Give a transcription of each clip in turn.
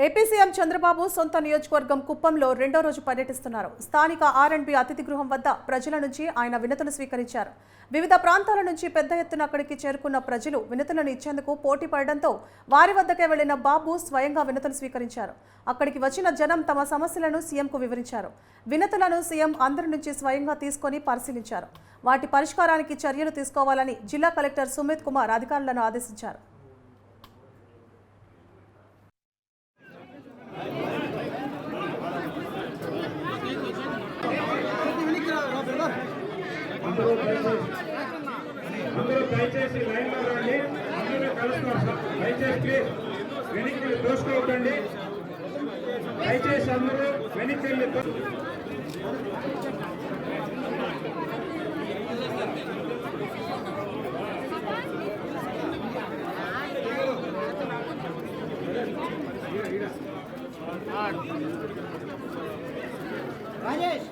AP CM Chandrababu సొంత నియోజకవర్గం కుప్పంలో రెండో రోజు పర్యటిస్తున్నారు. స్థానిక ఆర్ఎండ్బి అతిథి గృహం వద్ద ప్రజల నుంచి ఆయన వినతులు స్వీకరించారు. వివిధ ప్రాంతాల నుంచి పెద్ద ఎత్తున అక్కడికి చేరుకున్న ప్రజలు వినతులను ఇచ్చేందుకు పోటీ పడడంతో వారి వద్దకే వెళ్లిన బాబు స్వయంగా వినతులు స్వీకరించారు. అక్కడికి వచ్చిన జనం తమ సమస్యలను సీఎంకు వివరించారు. వినతులను సీఎం అందరి నుంచి స్వయంగా తీసుకొని పరిశీలించారు. వాటి పరిష్కారానికి చర్యలు తీసుకోవాలని జిల్లా కలెక్టర్ సుమిత్ కుమార్ అధికారులను ఆదేశించారు. అందరూ దయచేసి లైన్లో రండి. అందరూ కలుస్తున్నారు. దయచేసి వెనక్కి దోసుకోకండి. దయచేసి అందరూ వెనక్కి వెళ్ళి రాజేష్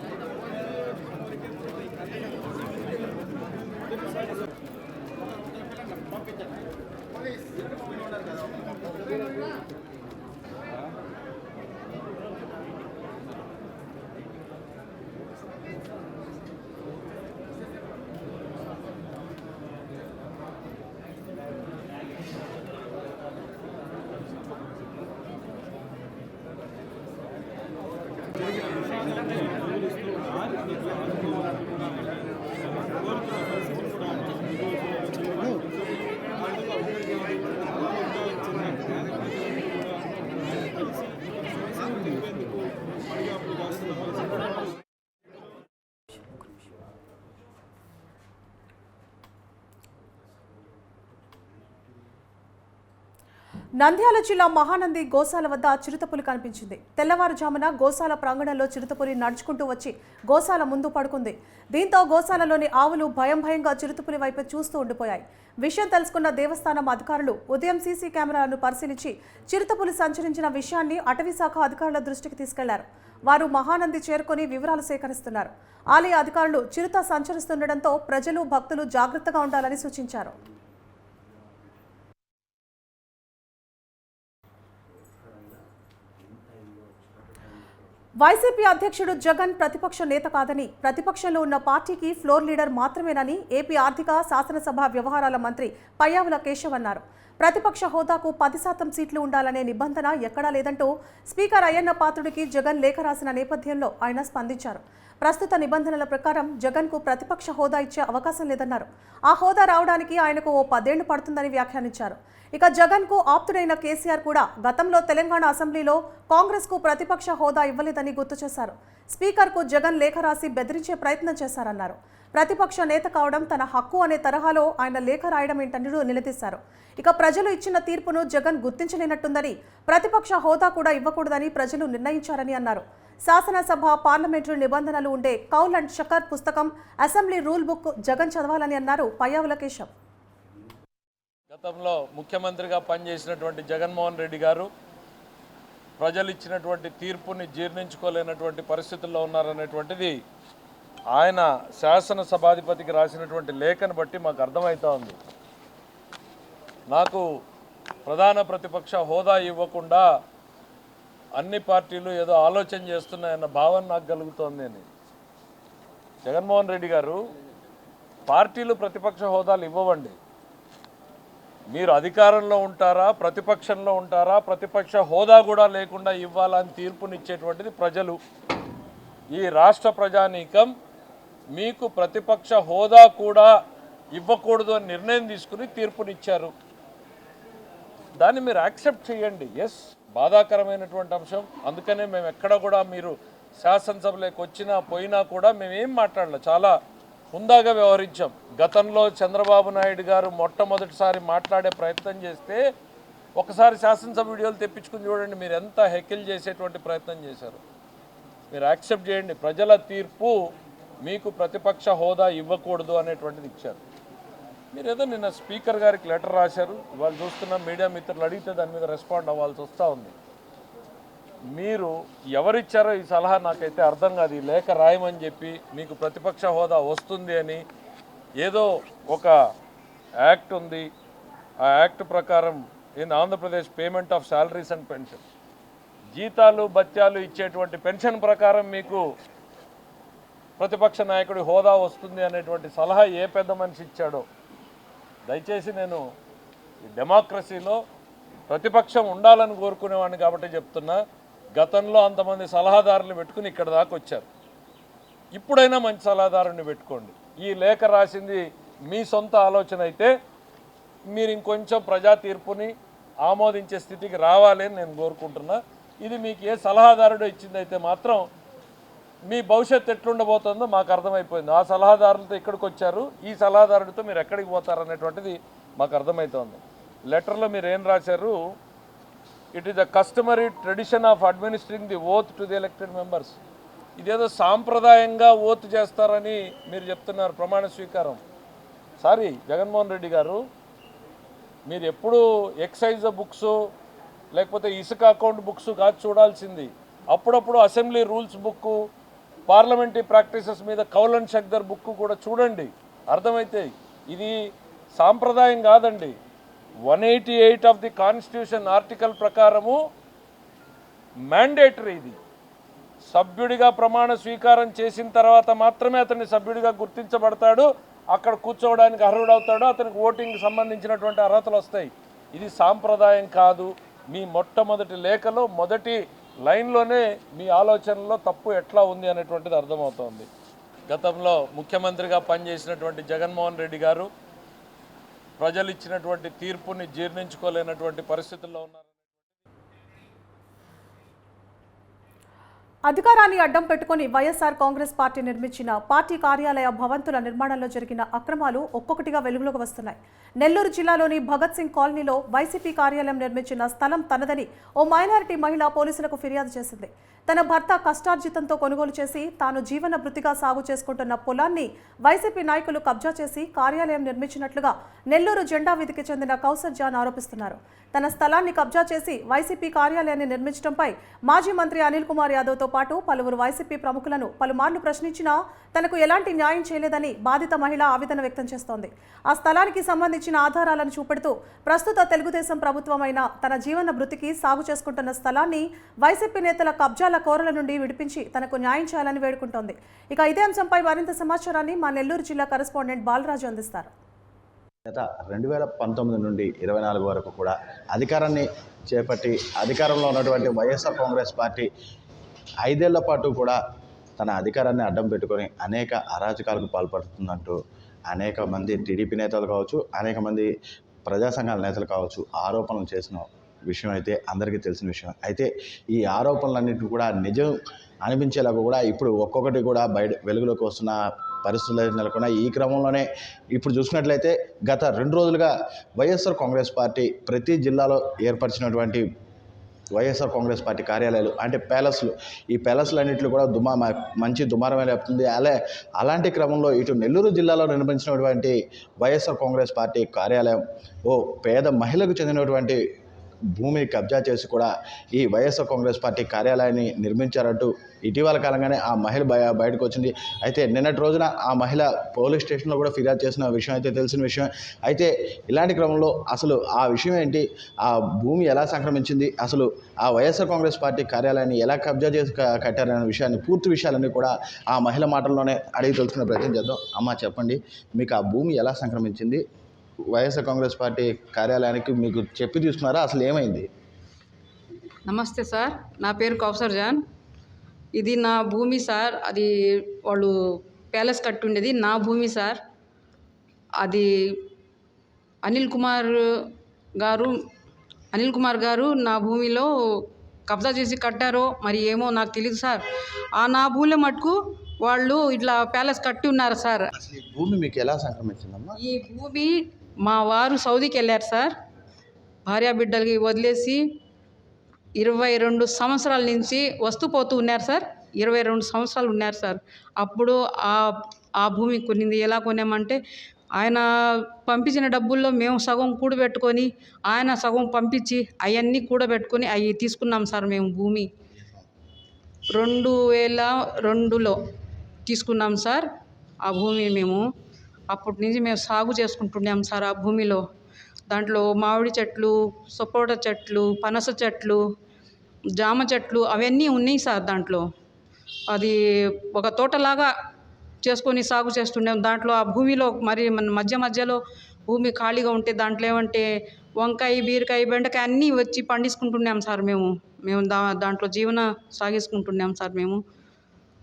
నంద్యాల జిల్లా మహానంది గోశాల వద్ద చిరుతపులి కనిపించింది. తెల్లవారుజామున గోశాల ప్రాంగణంలో చిరుతపులి నడుచుకుంటూ వచ్చి గోశాల ముందు పడుకుంది. దీంతో గోశాలలోని ఆవులు భయంగా చిరుతపులి వైపు చూస్తూ ఉండిపోయాయి. విషయం తెలుసుకున్న దేవస్థానం అధికారులు ఉదయం సీసీ కెమెరాలను పరిశీలించి చిరుతపులి సంచరించిన విషయాన్ని అటవీశాఖ అధికారుల దృష్టికి తీసుకెళ్లారు. వారు మహానంది చేరుకుని వివరాలు సేకరిస్తున్నారు. ఆలయ అధికారులు చిరుత సంచరిస్తుండటంతో ప్రజలు భక్తులు జాగ్రత్తగా ఉండాలని సూచించారు. వైసీపీ అధ్యక్షుడు జగన్ ప్రతిపక్ష నేత కాదని, ప్రతిపక్షంలో ఉన్న పార్టీకి ఫ్లోర్ లీడర్ మాత్రమేనని ఏపీ ఆర్థిక శాసనసభ వ్యవహారాల మంత్రి పయ్యావుల కేశవ్ అన్నారు. ప్రతిపక్ష హోదాకు 10% సీట్లు ఉండాలనే నిబంధన ఎక్కడా లేదంటూ స్పీకర్ అయ్యన్న పాత్రుడికి జగన్ లేఖ రాసిన నేపథ్యంలో ఆయన స్పందించారు. ప్రస్తుత నిబంధనల ప్రకారం జగన్కు ప్రతిపక్ష హోదా ఇచ్చే అవకాశం లేదన్నారు. ఆ హోదా రావడానికి ఆయనకు ఓ 10 ఏళ్లు పడుతుందని వ్యాఖ్యానించారు. ఇక జగన్కు ఆప్తుడైన కేసీఆర్ కూడా గతంలో తెలంగాణ అసెంబ్లీలో కాంగ్రెస్కు ప్రతిపక్ష హోదా ఇవ్వలేదని గుర్తు చేశారు. స్పీకర్కు జగన్ లేఖ రాసి బెదిరించే ప్రయత్నం చేశారన్నారు. ప్రతిపక్ష నేత కావడం తన హక్కు అనే తరహాలో ఆయన లేఖ రాయడం ఏంటంటూ నిలదీశారు. ఇక ప్రజలు ఇచ్చిన తీర్పును జగన్ గుర్తించలేనట్టుందని, ప్రతిపక్ష హోదా కూడా ఇవ్వకూడదని ప్రజలు నిర్ణయించారని అన్నారు. శాసనసభ పార్లమెంటరీ నిబంధనలు ఉండే కౌల్ అండ్ షకర్ పుస్తకం, అసెంబ్లీ రూల్ బుక్ జగన్ చదవాలని అన్నారు పయ్యావుల కేశవ్. గతంలో ముఖ్యమంత్రిగా పనిచేసినటువంటి జగన్మోహన్ రెడ్డి గారు ప్రజలు ఇచ్చినటువంటి తీర్పుని జీర్ణించుకోలేనటువంటి పరిస్థితుల్లో ఉన్నారనేటువంటిది ఆయన శాసనసభాధిపతికి రాసినటువంటి లేఖను బట్టి మాకు అర్థమవుతా ఉంది. నాకు ప్రధాన ప్రతిపక్ష హోదా ఇవ్వకుండా అన్ని పార్టీలు ఏదో ఆలోచన చేస్తున్నాయన్న భావన నాకు కలుగుతోంది అని. జగన్మోహన్ రెడ్డి గారు, పార్టీలు ప్రతిపక్ష హోదాలు ఇవ్వవండి. మీరు అధికారంలో ఉంటారా, ప్రతిపక్షంలో ఉంటారా, ప్రతిపక్ష హోదా కూడా లేకుండా ఇవ్వాలని తీర్పునిచ్చేటువంటిది ప్రజలు. ఈ రాష్ట్ర ప్రజానీకం మీకు ప్రతిపక్ష హోదా కూడా ఇవ్వకూడదు అని నిర్ణయం తీసుకుని తీర్పునిచ్చారు. దాన్ని మీరు యాక్సెప్ట్ చేయండి. ఎస్, బాధాకరమైనటువంటి అంశం. అందుకనే మేము ఎక్కడ కూడా మీరు శాసనసభలోకి వచ్చినా పోయినా కూడా మేమేం మాట్లాడలేదు, చాలా హుందాగా వ్యవహరించాం. గతంలో చంద్రబాబు నాయుడు గారు మొట్టమొదటిసారి మాట్లాడే ప్రయత్నం చేస్తే ఒకసారి శాసనసభ వీడియోలు తెప్పించుకుని చూడండి, మీరు ఎంత హెకిల్ చేసేటువంటి ప్రయత్నం చేశారు. మీరు యాక్సెప్ట్ చేయండి. ప్రజల తీర్పు మీకు ప్రతిపక్ష హోదా ఇవ్వకూడదు అనేటువంటిది ఇచ్చారు. మీరు ఏదో నిన్న స్పీకర్ గారికి లెటర్ రాశారు. వాళ్ళు చూస్తున్న మీడియా మిత్రులు అడిగితే దాని మీద రెస్పాండ్ అవ్వాల్సి వస్తూ ఉంది. మీరు ఎవరిచ్చారో ఈ సలహా నాకైతే అర్థం కాదు. ఈ లేఖ రాయమని చెప్పి మీకు ప్రతిపక్ష హోదా వస్తుంది అని ఏదో ఒక యాక్ట్ ఉంది, ఆ యాక్ట్ ప్రకారం in Andhra Pradesh payment of salaries and pension, జీతాలు భత్యాలు ఇచ్చేటువంటి పెన్షన్ ప్రకారం మీకు ప్రతిపక్ష నాయకుడి హోదా వస్తుంది అనేటువంటి సలహా ఏ పెద్ద మనిషి ఇచ్చాడో. దయచేసి నేను ఈ డెమోక్రసీలో ప్రతిపక్షం ఉండాలని కోరుకునేవాడిని కాబట్టి చెప్తున్నా. గతంలో అంతమంది సలహాదారులు పెట్టుకుని ఇక్కడ దాకా వచ్చారు. ఇప్పుడైనా మంచి సలహాదారుని పెట్టుకోండి. ఈ లేఖ రాసింది మీ సొంత ఆలోచన అయితే మీరు ఇంకొంచెం ప్రజా తీర్పుని ఆమోదించే స్థితికి రావాలి అని నేను కోరుకుంటున్నా. ఇది మీకు ఏ సలహాదారుడు ఇచ్చిందైతే మాత్రం మీ భవిష్యత్తు ఎట్లుండబోతుందో మాకు అర్థమైపోయింది. ఆ సలహాదారులతో ఇక్కడికి వచ్చారు, ఈ సలహాదారుడితో మీరు ఎక్కడికి పోతారనేటువంటిది మాకు అర్థమవుతోంది. లెటర్లో మీరు ఏం రాశారు? It is the customary tradition of administering the oath to the elected members. ఇదేదో సాంప్రదాయంగా ఓత్ చేస్తారని మీరు చెప్తున్నారు, ప్రమాణ స్వీకారం. సారీ జగన్మోహన్ రెడ్డి గారు, మీరు ఎప్పుడు ఎక్సైజ్ బుక్స్ లేకపోతే ఇసుక అకౌంట్ బుక్స్ కాదు చూడాల్సింది. అప్పుడప్పుడు assembly rules book, parliamentary practices మీద కౌలన్ షక్దర్ బుక్ కూడా చూడండి, అర్థమైతే. ఇది సాంప్రదాయం కాదండి. 188 ఆఫ్ ది కాన్స్టిట్యూషన్ ఆర్టికల్ ప్రకారము మ్యాండేటరీ. ఇది సభ్యుడిగా ప్రమాణ స్వీకారం చేసిన తర్వాత మాత్రమే అతన్ని సభ్యుడిగా గుర్తించబడతాడు, అక్కడ కూర్చోవడానికి అర్హుడవుతాడు, అతనికి ఓటింగ్ సంబంధించినటువంటి అర్హతలు వస్తాయి. ఇది సాంప్రదాయం కాదు. మీ మొట్టమొదటి లేఖలో మొదటి లైన్లోనే మీ ఆలోచనలో తప్పు ఎట్లా ఉంది అనేటువంటిది అర్థమవుతోంది. గతంలో ముఖ్యమంత్రిగా పనిచేసినటువంటి జగన్మోహన్ రెడ్డి గారు ప్రజలు ఇచ్చినటువంటి తీర్పుని జీర్ణించుకోలేనటువంటి పరిస్థితుల్లో ఉన్నారు. అధికారాన్ని అడ్డం పెట్టుకుని వైఎస్ఆర్ కాంగ్రెస్ పార్టీ నిర్మించిన పార్టీ కార్యాలయ భవంతుల నిర్మాణంలో జరిగిన అక్రమాలు ఒక్కొక్కటిగా వెలుగులోకి వస్తున్నాయి. నెల్లూరు జిల్లాలోని భగత్ సింగ్ కాలనీలో వైసీపీ కార్యాలయం నిర్మించిన స్థలం తనదని ఓ మైనారిటీ మహిళ పోలీసులకు ఫిర్యాదు చేసింది. తన భర్త కష్టార్జితంతో కొనుగోలు చేసి తాను జీవన వృత్తిగా సాగు చేసుకుంటున్న పొలాన్ని వైసీపీ నాయకులు కబ్జా చేసి కార్యాలయం నిర్మించినట్లుగా నెల్లూరు జెండా వీధికి చెందిన కౌసర్ జాన్ ఆరోపిస్తున్నారు. తన స్థలాన్ని కబ్జా చేసి వైసీపీ కార్యాలయాన్ని నిర్మించడంపై మాజీ మంత్రి అనిల్ కుమార్ యాదవ్తో పాటు పలువురు వైసీపీ ప్రముఖులను పలుమార్లు ప్రశ్నించినా తనకు ఎలాంటి న్యాయం చేయలేదని బాధిత మహిళ ఆవేదన వ్యక్తం చేస్తోంది. ఆ స్థలానికి సంబంధించిన ఆధారాలను చూపెడుతూ ప్రస్తుత తెలుగుదేశం ప్రభుత్వమైన తన జీవన వృత్తికి సాగు చేసుకుంటున్న స్థలాన్ని వైసీపీ నేతల కబ్జాల కోరల నుండి విడిపించి తనకు న్యాయం చేయాలని వేడుకుంటోంది. ఇక ఇదే అంశంపై మరింత సమాచారాన్ని మా నెల్లూరు జిల్లా కరెస్పాండెంట్ బాలరాజు అందిస్తారు. గత 2019 నుండి 24 వరకు కూడా అధికారాన్ని చేపట్టి అధికారంలో ఉన్నటువంటి వైఎస్ఆర్ కాంగ్రెస్ పార్టీ 5 ఏళ్ల పాటు కూడా తన అధికారాన్ని అడ్డం పెట్టుకొని అనేక అరాచకాలకు పాల్పడుతుందంటూ అనేక మంది టీడీపీ నేతలు కావచ్చు, అనేక మంది ప్రజా సంఘాల నేతలు కావచ్చు ఆరోపణలు చేసిన విషయం అయితే అందరికీ తెలిసిన విషయం. అయితే ఈ ఆరోపణలన్నింటినీ కూడా నిజం అనిపించేలాగా కూడా ఇప్పుడు ఒక్కొక్కటి కూడా వెలుగులోకి వస్తున్న పరిస్థితులు నెలకొన్నాయి. ఈ క్రమంలోనే ఇప్పుడు చూసినట్లయితే గత 2 రోజులుగా వైఎస్ఆర్ కాంగ్రెస్ పార్టీ ప్రతి జిల్లాలో ఏర్పరిచినటువంటి వైఎస్ఆర్ కాంగ్రెస్ పార్టీ కార్యాలయాలు అంటే ప్యాలెస్లు, ఈ ప్యాలెస్లన్నింటిలో కూడా మంచి దుమారమే లేపుతుంది. అలాంటి క్రమంలో ఇటు నెల్లూరు జిల్లాలో నిర్మించినటువంటి వైఎస్ఆర్ కాంగ్రెస్ పార్టీ కార్యాలయం ఓ పేద మహిళకు చెందినటువంటి భూమిని కబ్జా చేసి కూడా ఈ వైఎస్ఆర్ కాంగ్రెస్ పార్టీ కార్యాలయాన్ని నిర్మించారంటూ ఇటీవల కాలంగానే ఆ మహిళ బయటకు వచ్చింది. అయితే నిన్నటి రోజున ఆ మహిళ పోలీస్ స్టేషన్లో కూడా ఫిర్యాదు చేసిన విషయం అయితే తెలిసిన విషయం. అయితే ఇలాంటి క్రమంలో అసలు ఆ విషయం ఏంటి, ఆ భూమి ఎలా సంక్రమించింది, అసలు ఆ వైఎస్ఆర్ కాంగ్రెస్ పార్టీ కార్యాలయాన్ని ఎలా కబ్జా చేసి కట్టారనే విషయాన్ని పూర్తి విషయాలన్నీ కూడా ఆ మహిళ మాటల్లోనే అడిగి తెలుసుకునే ప్రయత్నం చేద్దాం. అమ్మ చెప్పండి, మీకు ఆ భూమి ఎలా సంక్రమించింది, వైఎస్ఆర్ కాంగ్రెస్ పార్టీ కార్యాలయానికి మీకు చెప్పి తీసుకున్నారా, అసలు ఏమైంది? నమస్తే సార్, నా పేరు కౌసర్ జాన్. ఇది నా భూమి సార్. అది వాళ్ళు ప్యాలెస్ కట్టుండేది నా భూమి సార్. అది అనిల్ కుమార్ గారు నా భూమిలో కబ్జా చేసి కట్టారో మరి ఏమో నాకు తెలియదు సార్. నా భూమిలో మటుకు వాళ్ళు ఇట్లా ప్యాలెస్ కట్టి ఉన్నారు సార్. అసలు ఈ భూమి మీకు ఎలా సంక్రమించిందమ్మా? ఈ భూమి మా వారు సౌదీకి వెళ్ళారు సార్. భార్య బిడ్డలకి వదిలేసి 22 సంవత్సరాల నుంచి వస్తూ పోతూ ఉన్నారు సార్. 22 సంవత్సరాలు ఉన్నారు సార్. అప్పుడు ఆ భూమి కొనింది. ఎలా కొన్నామంటే ఆయన పంపించిన డబ్బుల్లో మేము సగం కూడబెట్టుకొని ఆయన సగం పంపించి అవన్నీ కూడబెట్టుకొని అవి తీసుకున్నాం సార్. మేము భూమి 2002లో తీసుకున్నాం సార్. ఆ భూమి మేము అప్పటి నుంచి మేము సాగు చేసుకుంటున్నాం సార్. ఆ భూమిలో దాంట్లో మామిడి చెట్లు, సపోటా చెట్లు, పనస చెట్లు, జామ చెట్లు అవన్నీ ఉన్నాయి సార్ దాంట్లో. అది ఒక తోటలాగా చేసుకొని సాగు చేస్తుండే. దాంట్లో ఆ భూమిలో మరి మన మధ్యలో భూమి ఖాళీగా ఉంటే దాంట్లో ఏమంటే వంకాయ, బీరకాయ, బెండకాయ అన్నీ వచ్చి పండించుకుంటున్నాం సార్ మేము దాంట్లో జీవన సాగించుకుంటున్నాం సార్ మేము.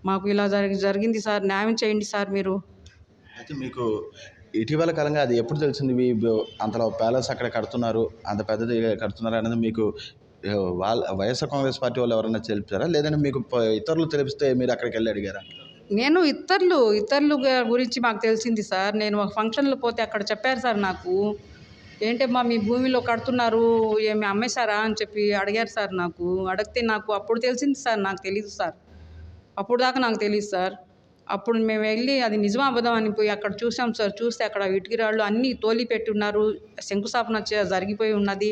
మాకు ఇలా జరిగింది సార్, న్యాయం చేయండి సార్ మీరు. అయితే మీకు ఇటీవల కాలంగా అది ఎప్పుడు తెలిసింది? అంతలో ప్యాలెస్ అక్కడ కడుతున్నారు, అంత పెద్దది కడుతున్నారు అనేది మీకు వాళ్ళ వైఎస్ఆర్ కాంగ్రెస్ పార్టీ వాళ్ళు ఎవరైనా తెలిపారా, లేదంటే మీకు ఇతరులు తెలిపిస్తే మీరు అక్కడికి వెళ్ళి అడిగారా? నేను ఇతరులు గురించి మాకు తెలిసింది సార్. నేను ఒక ఫంక్షన్లో పోతే అక్కడ చెప్పారు సార్ నాకు. ఏంటమ్మా మీ భూమిలో కడుతున్నారు, ఏమి అమ్మేశారా అని చెప్పి అడిగారు సార్ నాకు. అడిగితే నాకు అప్పుడు తెలిసింది సార్, నాకు తెలీదు సార్. అప్పుడు దాకా నాకు తెలియదు సార్. అప్పుడు మేము వెళ్ళి అది నిజమా అబద్ధం అని పోయి అక్కడ చూసాం సార్. చూస్తే అక్కడ ఇటుక రాళ్ళు అన్నీ తోలి పెట్టి ఉన్నారు, శంకుస్థాపన జరిగిపోయి ఉన్నది.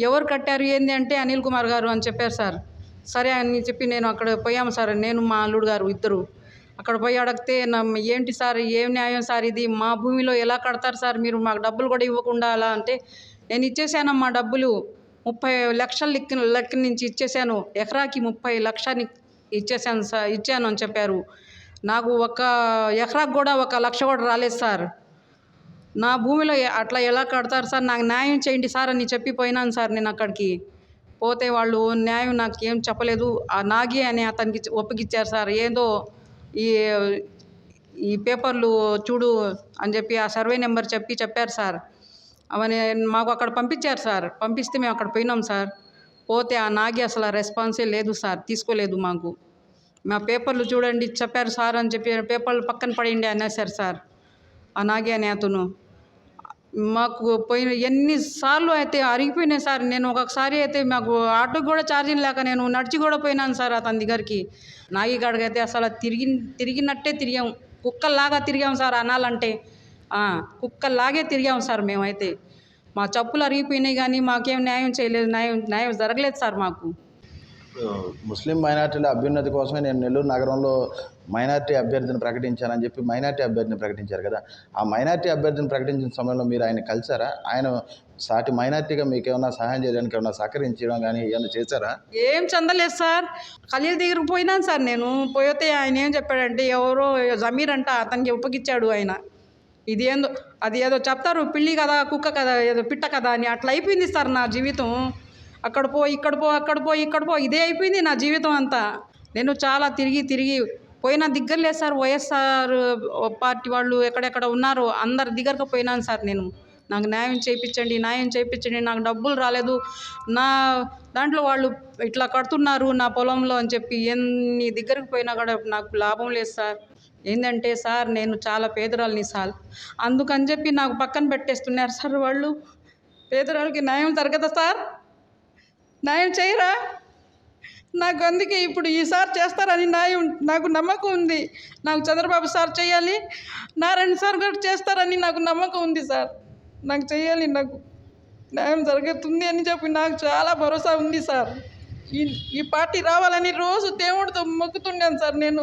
ఎవరు కట్టారు ఏంది అంటే అనిల్ కుమార్ గారు అని చెప్పారు సార్. సరే అని చెప్పి నేను అక్కడ పోయాము సార్, నేను మా అల్లుడు గారు ఇద్దరు. అక్కడ పోయి అడిగితే ఏంటి సార్, ఏం న్యాయం సార్ ఇది, మా భూమిలో ఎలా కడతారు సార్ మీరు, మాకు డబ్బులు కూడా ఇవ్వకుండా అలా అంటే, నేను ఇచ్చేసానమ్మా డబ్బులు 30 లక్షల లెక్క నుంచి ఇచ్చేసాను, ఎకరాకి 30 లక్షలు ఇచ్చేసాను సార్, ఇచ్చాను అని చెప్పారు. నాకు ఒక ఎకరాకు కూడా 1 లక్ష కూడా రాలేదు సార్. నా భూమిలో అట్లా ఎలా కడతారు సార్, నాకు న్యాయం చేయండి సార్ అని చెప్పి పోయినాను సార్. నేను అక్కడికి పోతే వాళ్ళు న్యాయం నాకు ఏం చెప్పలేదు. ఆ నాగి అని అతనికి ఒప్పగిచ్చారు సార్. ఏదో ఈ పేపర్లు చూడు అని చెప్పి ఆ సర్వే నెంబర్ చెప్పారు సార్. అవన్నీ మాకు అక్కడ పంపించారు సార్. పంపిస్తే మేము అక్కడ పోయినాం సార్. పోతే ఆ నాగి అసలు రెస్పాన్సే లేదు సార్, తీసుకోలేదు మాకు. మా పేపర్లు చూడండి చెప్పారు సార్ అని చెప్పి పేపర్లు పక్కన పడేయండి అనేసారు సార్ ఆ నాగి అనే అతను. మాకు పోయిన ఎన్నిసార్లు అయితే అరిగిపోయినాయి సార్. నేను ఒక్కొక్కసారి అయితే మాకు ఆటోకి కూడా ఛార్జింగ్ లేక నేను నడిచి కూడా పోయినాను సార్ అతని దగ్గరికి. నాగి కాడికి అయితే అసలు తిరిగినట్టే తిరిగాం, కుక్కల్లాగా తిరిగాం సార్ అనాలంటే. కుక్కల్లాగే తిరిగాం సార్ మేమైతే. మా చెప్పులు అరిగిపోయినాయి కానీ మాకేం న్యాయం చేయలేదు, న్యాయం జరగలేదు సార్ మాకు. ముస్లిం మైనార్టీల అభ్యున్నతి కోసమే నేను నెల్లూరు నగరంలో మైనార్టీ అభ్యర్థిని ప్రకటించానని చెప్పి మైనార్టీ అభ్యర్థిని ప్రకటించారు కదా. ఆ మైనార్టీ అభ్యర్థిని ప్రకటించిన సమయంలో మీరు ఆయన కలిసారా? ఆయన సాటి మైనార్టీగా మీకు ఏమైనా సహాయం చేయడానికి ఏమైనా సహకరించడం కానీ ఏమైనా చేశారా? ఏం చెందలేదు సార్. ఖలీల్ దగ్గరికి పోయినాను సార్ నేను. పోతే ఆయన ఏం చెప్పాడంటే ఎవరో జమీర్ అంట అతనికి ఒప్పగిచ్చాడు ఆయన. ఇదేందో అది ఏదో చెప్తారు, పిల్లి కదా కుక్క కదా ఏదో పిట్ట కదా అని. అట్లా అయిపోయింది సార్ నా జీవితం. అక్కడ పో ఇదే అయిపోయింది నా జీవితం అంతా. నేను చాలా తిరిగి పోయినా దగ్గర లేదు సార్. వైఎస్ఆర్ పార్టీ వాళ్ళు ఎక్కడెక్కడ ఉన్నారో అందరి దగ్గరకు పోయినాను సార్ నేను. నాకు న్యాయం చేయించండి, నాకు డబ్బులు రాలేదు, నా దాంట్లో వాళ్ళు ఇట్లా కడుతున్నారు నా పొలంలో అని చెప్పి ఎన్ని దగ్గరకు పోయినా కూడా నాకు లాభం లేదు సార్. ఏంటంటే సార్ నేను చాలా పేదరాలని సార్, అందుకని చెప్పి నాకు పక్కన పెట్టేస్తున్నారు సార్ వాళ్ళు. పేదరాళ్ళకి న్యాయం జరగదా సార్? న్యాయం చేయరా? నాకు అందుకే ఇప్పుడు ఈసారి చేస్తారని నాకు నమ్మకం ఉంది. నాకు చంద్రబాబు సార్ చేయాలి, నారాయణ సార్ గారు చేస్తారని నాకు నమ్మకం ఉంది సార్. నాకు చేయాలి, నాకు న్యాయం జరుగుతుంది అని చెప్పి నాకు చాలా భరోసా ఉంది సార్. ఈ పార్టీ రావాలని రోజు దేవుడితో మొక్కుతున్నాను సార్. నేను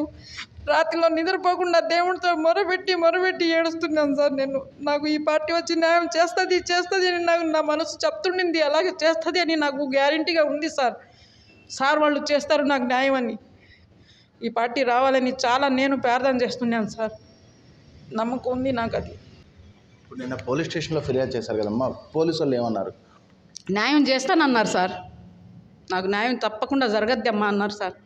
రాత్రిలో నిద్రపోకుండా దేవుడితో మొరబెట్టి ఏడుస్తున్నాను సార్. నాకు ఈ పార్టీ వచ్చి న్యాయం చేస్తుంది అని నా మనసు చెప్తుండింది. అలాగే చేస్తుంది అని నాకు గ్యారంటీగా ఉంది సార్. వాళ్ళు చేస్తారు నాకు న్యాయం అని. ఈ పార్టీ రావాలని చాలా నేను ప్రార్థన చేస్తున్నాను సార్. నమ్మకం ఉంది నాకు అది. ఇప్పుడు నిన్న పోలీస్ స్టేషన్లో ఫిర్యాదు చేశారు కదమ్మా, పోలీసు వాళ్ళు ఏమన్నారు? న్యాయం చేస్తానన్నారు సార్. నాకు న్యాయం తప్పకుండా జరగద్దమ్మా అన్నారు సార్.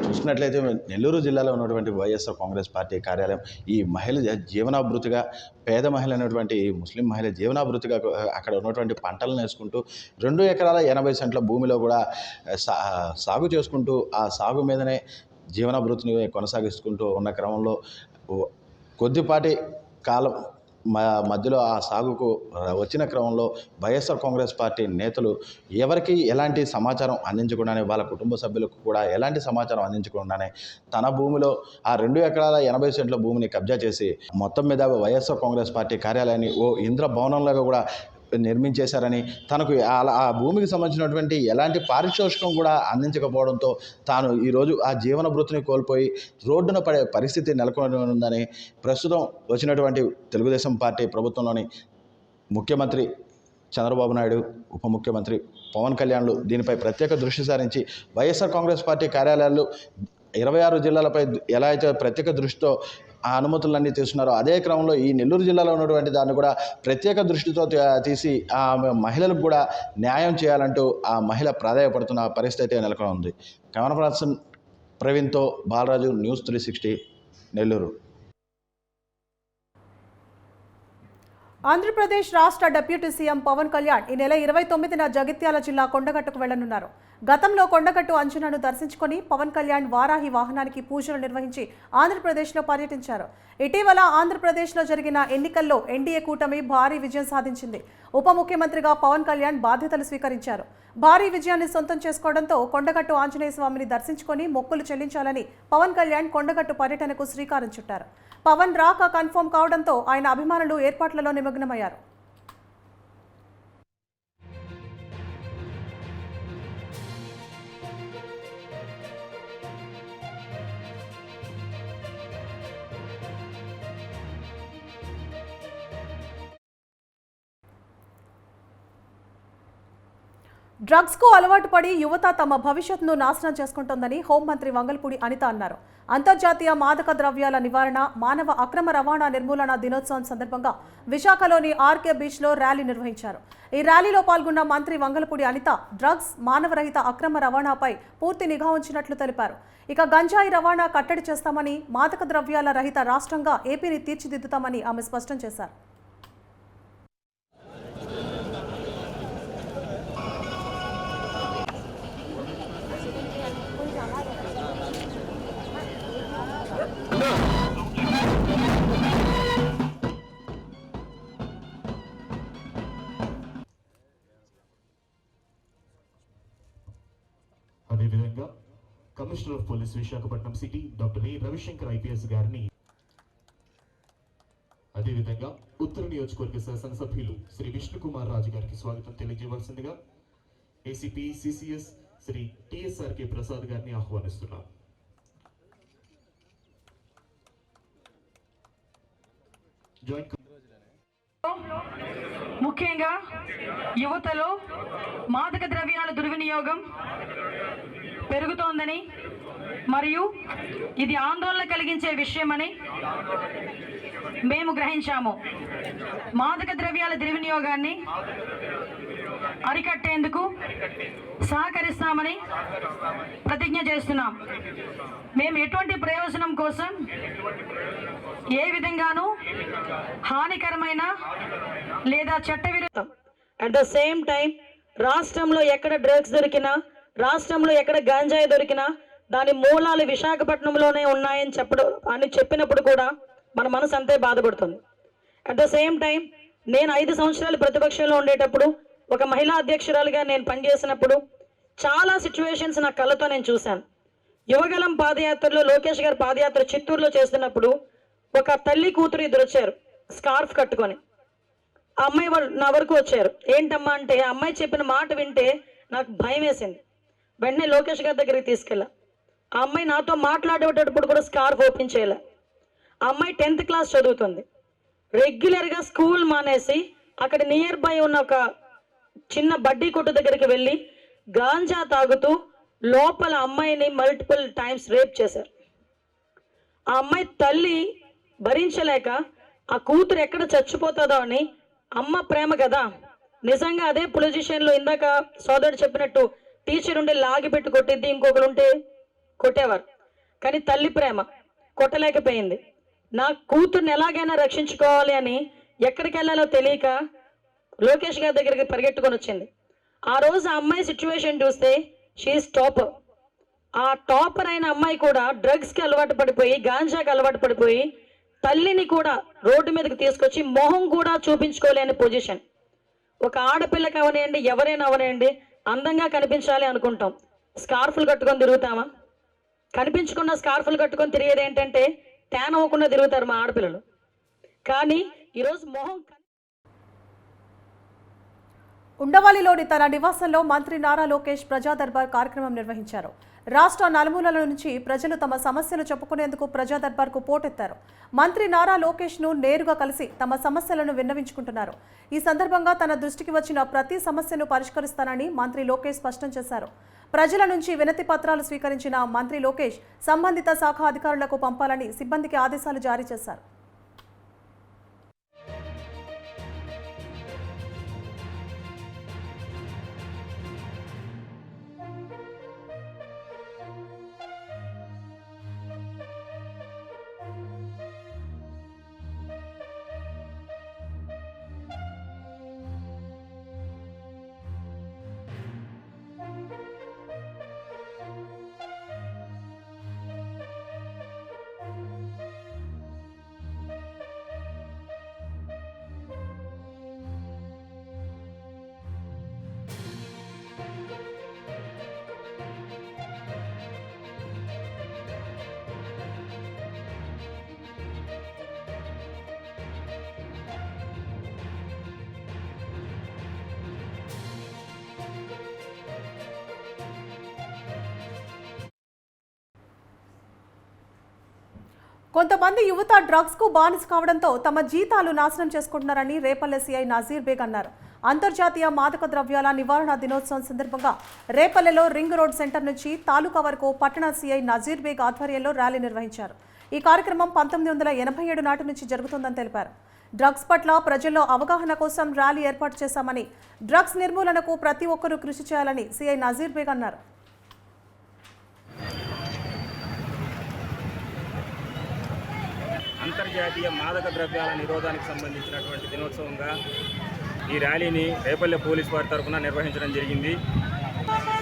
చూసుకున్నట్లయితే నెల్లూరు జిల్లాలో ఉన్నటువంటి వైఎస్ఆర్ కాంగ్రెస్ పార్టీ కార్యాలయం ఈ మహిళ జీవనాభృతిగా, పేద మహిళ అనేటువంటి ముస్లిం మహిళ జీవనాభృతిగా అక్కడ ఉన్నటువంటి పంటలను వేసుకుంటూ 2 ఎకరాల 80 సెంట్ల భూమిలో కూడా సాగు చేసుకుంటూ ఆ సాగు మీదనే జీవనాభృతిని కొనసాగిస్తుంటూ ఉన్న క్రమంలో కొద్దిపాటి కాలం మధ్యలో ఆ సాగుకు వచ్చిన క్రమంలో వైఎస్ఆర్ కాంగ్రెస్ పార్టీ నేతలు ఎవరికి ఎలాంటి సమాచారం అందించకుండానే, వాళ్ళ కుటుంబ సభ్యులకు కూడా ఎలాంటి సమాచారం అందించకుండానే తన భూమిలో ఆ 2 ఎకరాల 80 సెంట్ల భూమిని కబ్జా చేసి మొత్తం మీద వైఎస్ఆర్ కాంగ్రెస్ పార్టీ కార్యాలయాన్ని ఓ ఇంద్ర భవనంలాగా కూడా నిర్మించేశారని, తనకు ఆ భూమికి సంబంధించినటువంటి ఎలాంటి పారితోషికం కూడా అందించకపోవడంతో తాను ఈరోజు ఆ జీవన భృతిని కోల్పోయి రోడ్డున పడే పరిస్థితి నెలకొని ఉందని ప్రస్తుతం వచ్చినటువంటి తెలుగుదేశం పార్టీ ప్రభుత్వంలోని ముఖ్యమంత్రి చంద్రబాబు నాయుడు, ఉప ముఖ్యమంత్రి పవన్ కళ్యాణ్లు దీనిపై ప్రత్యేక దృష్టి సారించి వైఎస్ఆర్ కాంగ్రెస్ పార్టీ కార్యాలయాలు 26 జిల్లాలపై ఎలా అయితే ప్రత్యేక దృష్టితో ఆ అనుమతులన్నీ తీసుకున్నారో అదే క్రమంలో ఈ నెల్లూరు జిల్లాలో ఉన్నటువంటి దాన్ని కూడా ప్రత్యేక దృష్టితో తీసి ఆ మహిళలకు కూడా న్యాయం చేయాలంటూ ఆ మహిళ ప్రాధాయపడుతున్న పరిస్థితి నెలకొని ఉంది. కెమెరా పర్సన్ ప్రవీణ్తో బాలరాజు, న్యూస్ 360 నెల్లూరు. ఆంధ్రప్రదేశ్ రాష్ట్ర డిప్యూటీ సీఎం పవన్ కళ్యాణ్ ఈ నెల 29న జగిత్యాల జిల్లా కొండగట్టుకు వెళ్లనున్నారు. గతంలో కొండగట్టు అంజనను దర్శించుకొని పవన్ కళ్యాణ్ వారాహి వాహనానికి పూజలు నిర్వహించి ఆంధ్రప్రదేశ్లో పర్యటించారు. ఇటీవల ఆంధ్రప్రదేశ్లో జరిగిన ఎన్నికల్లో ఎన్డీఏ కూటమి భారీ విజయం సాధించింది. ఉప ముఖ్యమంత్రిగా పవన్ కళ్యాణ్ బాధ్యతలు స్వీకరించారు. భారీ విజయాన్ని సొంతం చేసుకోవడంతో కొండగట్టు ఆంజనేయ స్వామిని దర్శించుకొని మొక్కులు చెల్లించాలని పవన్ కళ్యాణ్ కొండగట్టు పర్యటనకు శ్రీకారం చుట్టారు. పవన్ రాక కన్ఫర్మ్ కావడంతో ఆయన అభిమానులు ఏర్పాట్లలో నిమగ్నమయ్యారు. డ్రగ్స్ కు అలవాటు పడి యువత తమ భవిష్యత్తును నాశనం చేసుకుంటోందని హోంమంత్రి వంగల్పూడి అనిత అన్నారు. అంతర్జాతీయ మాదక ద్రవ్యాల నివారణ, మానవ అక్రమ రవాణా నిర్మూలన దినోత్సవం సందర్భంగా విశాఖలోని ఆర్కే బీచ్లో ర్యాలీ నిర్వహించారు. ఈ ర్యాలీలో పాల్గొన్న మంత్రి వంగల్పూడి అనిత డ్రగ్స్, మానవరహిత అక్రమ రవాణాపై పూర్తి నిఘా ఉంచినట్లు తెలిపారు. ఇక గంజాయి రవాణా కట్టడి చేస్తామని, మాదక ద్రవ్యాల రహిత రాష్ట్రంగా ఏపీని తీర్చిదిద్దుతామని ఆమె స్పష్టం చేశారు. అదేవిధంగా commissioner of police Visakhapatnam city doctor A Ravishankar IPS గారిని, అదేవిధంగా ఉత్తర నియోజకవర్గ శాసనసభ్యులు శ్రీ విష్ణుకుమార్ రాజు గారికి స్వాగతం తెలియజేయవలసిందిగా ఏసీపీ సిసిఎస్ శ్రీ టిఎస్ఆర్కే ప్రసాద్ గారిని ఆహ్వానిస్తున్నారు. ముఖ్యంగా యువతలో మాదక ద్రవ్యాల దుర్వినియోగం పెరుగుతోందని మరియు ఇది ఆందోళన కలిగించే విషయమని మేము గ్రహించాము. మాదక ద్రవ్యాల దుర్వినియోగాన్ని అరికట్టేందుకు సహకరిస్తామని ప్రతిజ్ఞ చేస్తున్నాం. మేము ఎటువంటి ప్రయోజనం కోసం ఏ విధంగానూ హానికరమైన లేదా చట్టవిరుద్ధం, అట్ ద సేమ్ టైం రాష్ట్రంలో ఎక్కడ డ్రగ్స్ దొరికినా, రాష్ట్రంలో ఎక్కడ గంజాయి దొరికినా దాని మూలాలు విశాఖపట్నంలోనే ఉన్నాయని చెప్పినప్పుడు కూడా మన మనసు అంతే బాధపడుతుంది. అట్ ద సేమ్ టైం నేను 5 సంవత్సరాలు ప్రతిపక్షంలో ఉండేటప్పుడు, ఒక మహిళా అధ్యక్షురాలుగా నేను పనిచేసినప్పుడు చాలా సిచ్యువేషన్స్ నా కళ్ళతో నేను చూశాను. యువగలం పాదయాత్రలో లోకేష్ గారు పాదయాత్ర చిత్తూరులో చేస్తున్నప్పుడు ఒక తల్లి కూతురు ఇద్దరు వచ్చారు స్కార్ఫ్ కట్టుకొని. ఆ అమ్మాయి వాళ్ళు నా వరకు వచ్చారు. ఏంటమ్మా అంటే, ఆ అమ్మాయి చెప్పిన మాట వింటే నాకు భయం వేసింది. వెంటనే లోకేష్ గారి దగ్గరికి తీసుకెళ్ళా. ఆ అమ్మాయి నాతో మాట్లాడేటప్పుడు కూడా స్కార్ఫ్ ఓపెన్ చేయలే. ఆ అమ్మాయి 10th క్లాస్ చదువుతుంది. రెగ్యులర్గా స్కూల్ మానేసి అక్కడ నియర్ బై ఉన్న ఒక చిన్న బడ్డీ కొట్టు దగ్గరికి వెళ్ళి గాంజా తాగుతూ లోపల అమ్మాయిని మల్టిపుల్ టైమ్స్ రేప్ చేశారు. ఆ అమ్మాయి తల్లి భరించలేక ఆ కూతురు ఎక్కడ చచ్చిపోతుందో అని, అమ్మ ప్రేమ కదా, నిజంగా అదే పొజిషన్లో ఇందాక సోదరుడు చెప్పినట్టు టీచర్ ఉండే లాగి పెట్టి కొట్టిద్ది, ఇంకొకరు ఉంటే కొట్టేవారు. కానీ తల్లి ప్రేమ కొట్టలేకపోయింది. నా కూతుర్ని ఎలాగైనా రక్షించుకోవాలి అని ఎక్కడికి వెళ్ళాలో తెలియక లోకేష్ గారి దగ్గరికి పరిగెట్టుకొని వచ్చింది. ఆ రోజు ఆ అమ్మాయి సిచ్యువేషన్ చూస్తే షీఈస్ టాపర్. ఆ టాపర్ అయిన అమ్మాయి కూడా డ్రగ్స్కి అలవాటు పడిపోయి, గాంజాకి అలవాటు పడిపోయి తల్లిని కూడా రోడ్డు మీదకి తీసుకొచ్చి మొహం కూడా చూపించుకోలేని పొజిషన్. ఒక ఆడపిల్లకి అవనేయండి, ఎవరైనా అవనేయండి, అందంగా కనిపించాలి అనుకుంటాం. స్కార్ఫులు కట్టుకొని తిరుగుతామా? కనిపించకుండా స్కార్ఫులు కట్టుకొని తిరిగేది ఏంటంటే ట్యాన్ అవ్వకుండా తిరుగుతారు మా ఆడపిల్లలు. కానీ ఈరోజు మొహం ఉండవల్లిలోని తన నివాసంలో మంత్రి నారా లోకేష్ ప్రజా దర్బార్ కార్యక్రమం నిర్వహించారు. రాష్ట్ర నలుమూలల నుంచి ప్రజలు తమ సమస్యలు చెప్పుకునేందుకు ప్రజా దర్బార్కు పోటెత్తారు. మంత్రి నారా లోకేష్ను నేరుగా కలిసి తమ సమస్యలను విన్నవించుకుంటున్నారు. ఈ సందర్భంగా తన దృష్టికి వచ్చిన ప్రతి సమస్యను పరిష్కరిస్తానని మంత్రి లోకేష్ స్పష్టం చేశారు. ప్రజల నుంచి వినతి పత్రాలు స్వీకరించిన మంత్రి లోకేష్ సంబంధిత శాఖ అధికారులకు పంపాలని సిబ్బందికి ఆదేశాలు జారీ చేశారు. కొంతమంది యువత డ్రగ్స్ కు బానిస కావడంతో తమ జీతాలు నాశనం చేసుకుంటున్నారని రేపల్లె సీఐ నజీర్ బేగ్ అన్నారు. అంతర్జాతీయ మాదక ద్రవ్యాల నివారణ దినోత్సవం సందర్భంగా రేపల్లెలో రింగ్ రోడ్ సెంటర్ నుంచి తాలూకా వరకు పట్టణ సీఐ నజీర్ బేగ్ ఆధ్వర్యంలో ర్యాలీ నిర్వహించారు. ఈ కార్యక్రమం 1987 నాటి నుంచి జరుగుతుందని తెలిపారు. డ్రగ్స్ పట్ల ప్రజల్లో అవగాహన కోసం ర్యాలీ ఏర్పాటు చేశామని, డ్రగ్స్ నిర్మూలనకు ప్రతి ఒక్కరూ కృషి చేయాలని సీఐ నజీర్ బేగ్ అన్నారు. అంతర్జాతీయ మాదక ద్రవ్యాల నిరోధానికి సంబంధించినటువంటి దినోత్సవంగా ఈ ర్యాలీని రేపల్లె పోలీస్ వారి తరఫున నిర్వహించడం జరిగింది.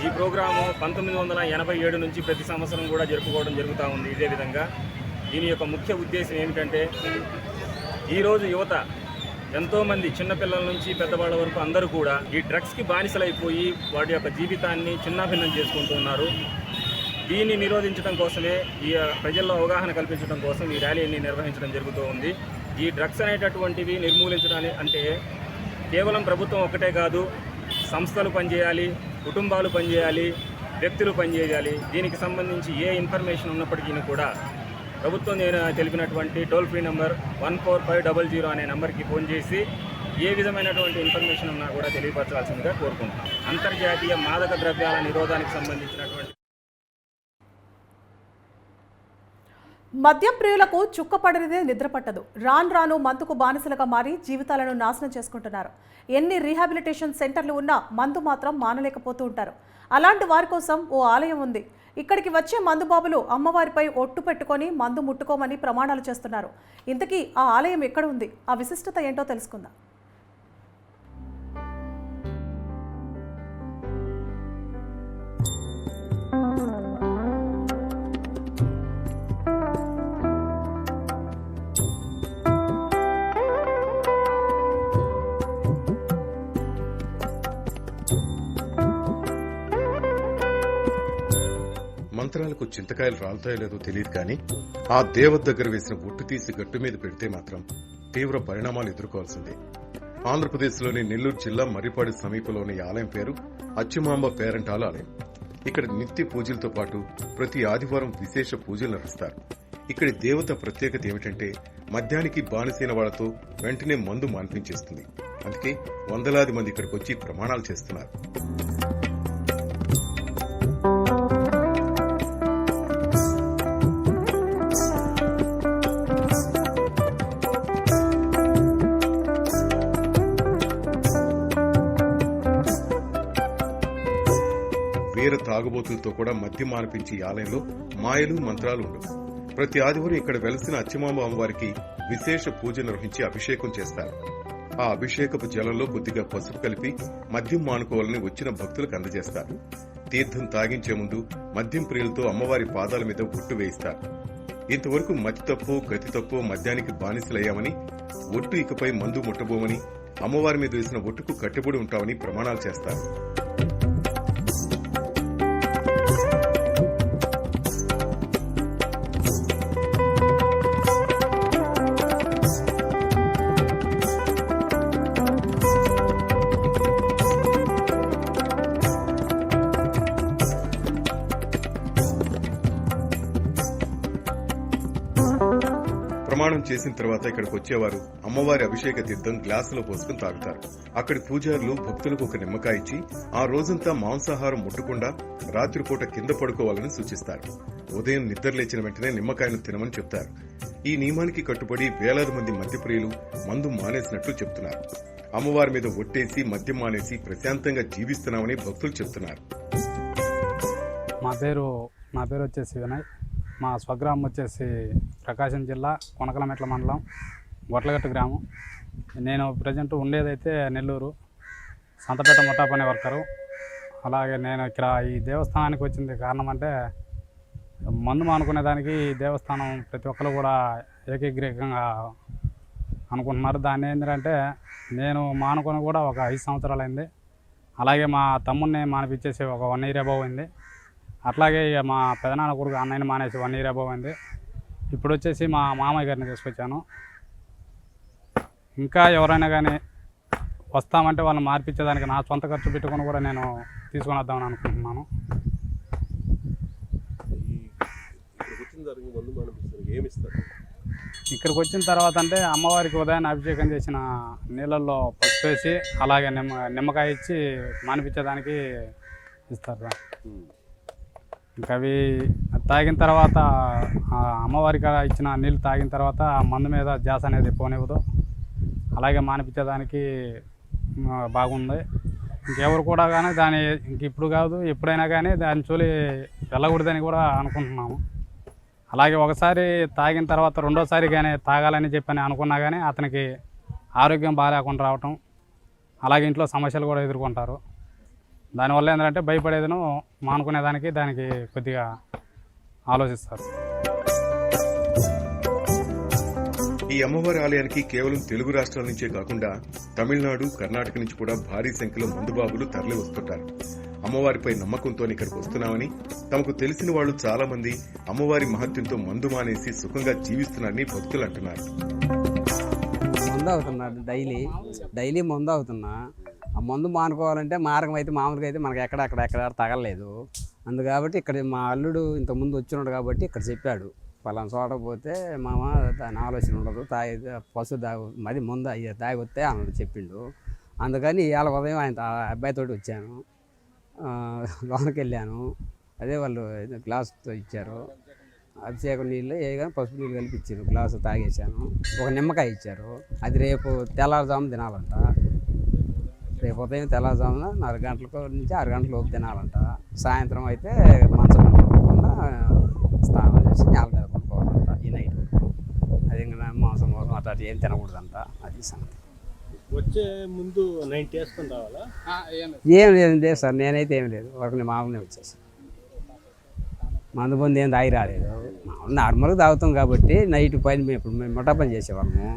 ఈ ప్రోగ్రాము 1987 నుంచి ప్రతి సంవత్సరం కూడా జరుపుకోవడం జరుగుతూ ఉంది. ఇదే విధంగా దీని యొక్క ముఖ్య ఉద్దేశం ఏమిటంటే, ఈరోజు యువత ఎంతోమంది చిన్నపిల్లల నుంచి పెద్దవాళ్ళ వరకు అందరూ కూడా ఈ డ్రగ్స్కి బానిసలైపోయి వాటి యొక్క జీవితాన్ని చిన్నాభిన్నం చేసుకుంటూ ఉన్నారు. దీన్ని నిరోధించడం కోసమే, ఈ ప్రజల్లో అవగాహన కల్పించడం కోసం ఈ ర్యాలీని నిర్వహించడం జరుగుతూ ఉంది. ఈ డ్రగ్స్ అనేటటువంటివి నిర్మూలించడానికి అంటే కేవలం ప్రభుత్వం ఒక్కటే కాదు, సంస్థలు పనిచేయాలి, కుటుంబాలు పనిచేయాలి, వ్యక్తులు పనిచేయాలి. దీనికి సంబంధించి ఏ ఇన్ఫర్మేషన్ ఉన్నప్పటికీ కూడా ప్రభుత్వం తెలిపినటువంటి టోల్ ఫ్రీ నెంబర్ 14500 అనే నెంబర్కి ఫోన్ చేసి ఏ విధమైనటువంటి ఇన్ఫర్మేషన్ ఉన్నా కూడా తెలియపరచాల్సిందిగా కోరుకుంటున్నాం. అంతర్జాతీయ మాదక ద్రవ్యాల నిరోధానికి సంబంధించినటువంటి మద్యం ప్రియులకు చుక్కపడనిదే నిద్రపట్టదు. రాను మందుకు బానిసలుగా మారి జీవితాలను నాశనం చేసుకుంటున్నారు. ఎన్ని రీహాబిలిటేషన్ సెంటర్లు ఉన్నా మందు మాత్రం మానలేకపోతూ ఉంటారు. అలాంటి వారి కోసం ఓ ఆలయం ఉంది. ఇక్కడికి వచ్చే మందుబాబులు అమ్మవారిపై ఒట్టు పెట్టుకొని మందు ముట్టుకోమని ప్రమాణాలు చేస్తున్నారు. ఇంతకీ ఆ ఆలయం ఎక్కడ ఉంది, ఆ విశిష్టత ఏంటో తెలుసుకుందాం. మంత్రాలకు చింతకాయలు రాలుతాయో లేదో తెలియదు కానీ ఆ దేవత దగ్గర వేసిన ఒట్టు తీసి గట్టు మీద పెడితే మాత్రం తీవ్ర పరిణామాలు ఎదుర్కోవాల్సిందే. ఆంధ్రప్రదేశ్లోని నెల్లూరు జిల్లా మర్రిపాడు సమీపంలోని ఆలయం పేరు అచ్చిమాంబ పేరంటాల ఆలయం. ఇక్కడ నిత్య పూజలతో పాటు ప్రతి ఆదివారం విశేష పూజలు నిర్వహిస్తారు. ఇక్కడి దేవత ప్రత్యేకత ఏమిటంటే, మద్యానికి బానిసైన వాళ్లతో వెంటనే మందు మాన్పించేస్తుంది. అందుకే వందలాది మంది ఇక్కడికి వచ్చి ప్రమాణాలు చేస్తున్నారు. వీర తాగుబోతులతో కూడా మద్యం మానిపించి ఆలయంలో మాయలు మంత్రాలు ఉండవు. ప్రతి ఆదివారం ఇక్కడ వెలసిన అచ్చిమాంబ అమ్మవారికి విశేష పూజ నిర్వహించి అభిషేకం చేస్తారు. ఆ అభిషేకపు జలంలో కొద్దిగా పసుపు కలిపి మద్యం మానుకోవాలని వచ్చిన భక్తులకు అందజేస్తారు. తీర్థం తాగించే ముందు మద్యం ప్రియులతో అమ్మవారి పాదాల మీద ఒట్టు వేయిస్తారు. ఇంతవరకు మతి తప్పో గతి తప్పో మద్యానికి బానిసలయ్యామని, ఒట్టు ఇకపై మందు ముట్టబోమని, అమ్మవారి మీద వేసిన ఒట్టుకు కట్టుబడి ఉంటామని ప్రమాణాలు చేస్తారు. మద్యపానం చేసిన తర్వాత ఇక్కడికి వచ్చేవారు అమ్మవారి అభిషేక తీర్థం గ్లాసులో పోసుకుని తాగుతారు. అక్కడి పూజారులు భక్తులకు ఒక నిమ్మకాయ ఇచ్చి ఆ రోజంతా మాంసాహారం ముట్టకుండా రాత్రిపూట కింద పడుకోవాలని సూచిస్తారు. ఉదయం నిద్రలేచిన వెంటనే నిమ్మకాయను తినమని చెప్తారు. ఈ నియమానికి కట్టుబడి వేలాది మంది మద్యప్రియులు మందు మానేసినట్లు చెప్తున్నారు. అమ్మవారి మీద ఒట్టేసి మద్యం మానేసి ప్రశాంతంగా జీవిస్తున్నామని భక్తులు చెప్తున్నారు. నా పేరు వచ్చేసి వినయ్. మా స్వగ్రామం వచ్చేసి ప్రకాశం జిల్లా కొనకలమెట్ల మండలం గొట్లగట్టు గ్రామం. నేను ప్రజెంట్ ఉండేదైతే నెల్లూరు సంతపేట ముఠా పని వర్కరు. అలాగే నేను ఇక్కడ ఈ దేవస్థానానికి వచ్చింది కారణం అంటే మందు మానుకునేదానికి ఈ దేవస్థానం ప్రతి ఒక్కరు కూడా ఏకీగ్రీకంగా అనుకుంటున్నారు. దాన్ని ఏంటంటే నేను మానుకొని కూడా ఒక 5 సంవత్సరాలు అయింది. అలాగే మా తమ్ముడిని మానిపించేసి ఒక 1 year అబౌవ్ అయింది. అట్లాగే ఇక మా పెదనాన్న కొడుకు అన్నయ్యని మానేసి 1 year అబౌవ్ అయింది. ఇప్పుడు వచ్చేసి మా మామయ్య గారిని తీసుకొచ్చాను. ఇంకా ఎవరైనా కానీ వస్తామంటే వాళ్ళని మార్పించేదానికి నా సొంత ఖర్చు పెట్టుకొని కూడా నేను తీసుకొని వద్దామని అనుకుంటున్నాను. ఇక్కడికి వచ్చిన తర్వాత అంటే అమ్మవారికి ఉదయాన్నే అభిషేకం చేసిన నీళ్ళల్లో పసుపు వేసి అలాగే నిమ్మకాయ ఇచ్చి మానిపించేదానికి ఇస్తారు. ఇంకా అవి తాగిన తర్వాత అమ్మవారికి ఇచ్చిన నీళ్ళు తాగిన తర్వాత ఆ మందు మీద ధ్యాస అనేది పోనివ్వదు. అలాగే మానిపించేదానికి బాగుంది. ఇంకెవరు కూడా కానీ దాని ఇప్పుడు కాదు ఎప్పుడైనా కానీ దాని చూలి వెళ్ళకూడదని కూడా అనుకుంటున్నాము. అలాగే ఒకసారి తాగిన తర్వాత రెండోసారి కానీ తాగాలని చెప్పని అనుకున్నా కానీ అతనికి ఆరోగ్యం బాగాలేకుండా రావటం, అలాగే ఇంట్లో సమస్యలు కూడా ఎదుర్కొంటారు. దానివల్ల ఏంటంటే భయపడేదను మానుకునేదానికి దానికి కొద్దిగా ఆలోచిస్తారు. ఈ అమ్మవారి ఆలయానికి కేవలం తెలుగు రాష్ట్రాల నుంచే కాకుండా తమిళనాడు, కర్ణాటక నుంచి కూడా భారీ సంఖ్యలో మందుబాబులు తరలి వస్తుంటారు. అమ్మవారిపై నమ్మకంతో ఇక్కడికి వస్తున్నామని, తమకు తెలిసిన వాళ్లు చాలా మంది అమ్మవారి మహత్యంతో మందు మానేసి సుఖంగా జీవిస్తున్నారని భక్తులు అంటున్నారు. మందు అవుతున్నాడు, డైలీ మందు అవుతున్నా. ఆ మందు మానుకోవాలంటే మార్గం అయితే మామూలుగా అయితే మనకి ఎక్కడ తగలలేదు. కాబట్టి ఇక్కడ మా అల్లుడు ఇంతకుముందు వచ్చినాడు కాబట్టి ఇక్కడ చెప్పాడు, పలానా చోట పోతే మామ దాని ఆలోచన ఉండదు, పశు మది ముందు అయ్యే తాగి వస్తే అన్నాడు చెప్పిండు. అందుకని ఇవాళ ఉదయం ఆయన అబ్బాయితోటి వచ్చాను, లోనకి వెళ్ళాను. అదే వాళ్ళు గ్లాసుతో ఇచ్చారు, అభిషేకం నీళ్ళు కానీ పసుపు నీళ్ళు కలిపి ఇచ్చారు. గ్లాసు తాగేసాను. ఒక నిమ్మకాయ ఇచ్చారు. అది రేపు తెల్లారుజామున తినాలంట. రేపు ఉదయం తెల్లారుజామున 4 గంటల నుంచి 6 గంటల లోపు తినాలంట. సాయంత్రం అయితే మంచం పడుకోకుండా స్నానం చేసి నేల మీద పడుకోవాలంట ఈ నైట్. అది ఇంకా మాంసం కోసం అట్లా ఏం తినకూడదంట. అది సంగతి. వచ్చే ముందు 90 వేసుకొని రావాలా? ఏం లేదు సార్, నేనైతే ఏం లేదు, వరకు మామూలుగా వచ్చేసి మందు పొంది ఏం తాగి రాలేదు. మామూలు నార్మల్గా తాగుతాం కాబట్టి నైట్ పని ఇప్పుడు మేము ముఠా పని చేసేవాళ్ళము.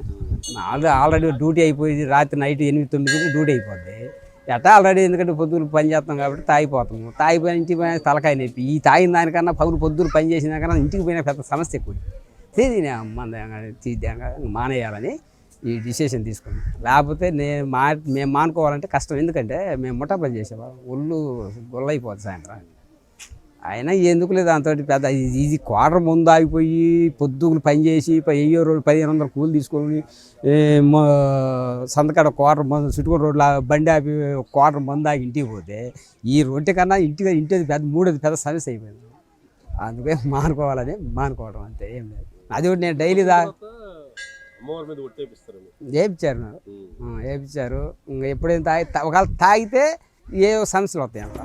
ఆల్రెడీ డ్యూటీ అయిపోయింది, రాత్రి నైట్ 8-9 డ్యూటీ అయిపోద్ది. ఎట్టా ఆల్రెడీ ఎందుకంటే పొద్దులు పని చేస్తాం కాబట్టి తాగిపోతాము. తాగిపోయిన ఇంటికి పోయిన తలకాయ నొప్పి. ఈ తాగిన దానికన్నా పొద్దులు పని చేసిన దానికన్నా ఇంటికి పోయిన పెద్ద సమస్య ఎక్కువ. మానేయాలని ఈ డిసిషన్ తీసుకున్నాం. లేకపోతే మేము మానుకోవాలంటే కష్టం. ఎందుకంటే మేము ముఠా పని చేసేవాళ్ళం, ఒళ్ళు గొల్లైపోద్ది సాయంత్రం. అయినా ఎందుకు లేదు దాంతో పెద్ద ఇది క్వార్టర్ ముందు ఆగిపోయి పొద్దుగులు పని చేసి 1500 కూలి తీసుకొని సంతకాడ క్వార్టర్ మందు చుట్టుకొని రోడ్ల బండి ఆపి క్వార్టర్ మందు ఆగి ఇంటికి పోతే ఈ రొట్టె కన్నా ఇంటిది పెద్ద 3ది పెద్ద సమస్య అయిపోయింది. అందుకే మానుకోవాలని మానుకోవడం అంతే, ఏం లేదు. అది ఒకటి నేను డైలీ వేయించారు. ఇంకా ఎప్పుడైనా ఒకవేళ తాగితే ఏ సమస్యలు వస్తాయి అంట.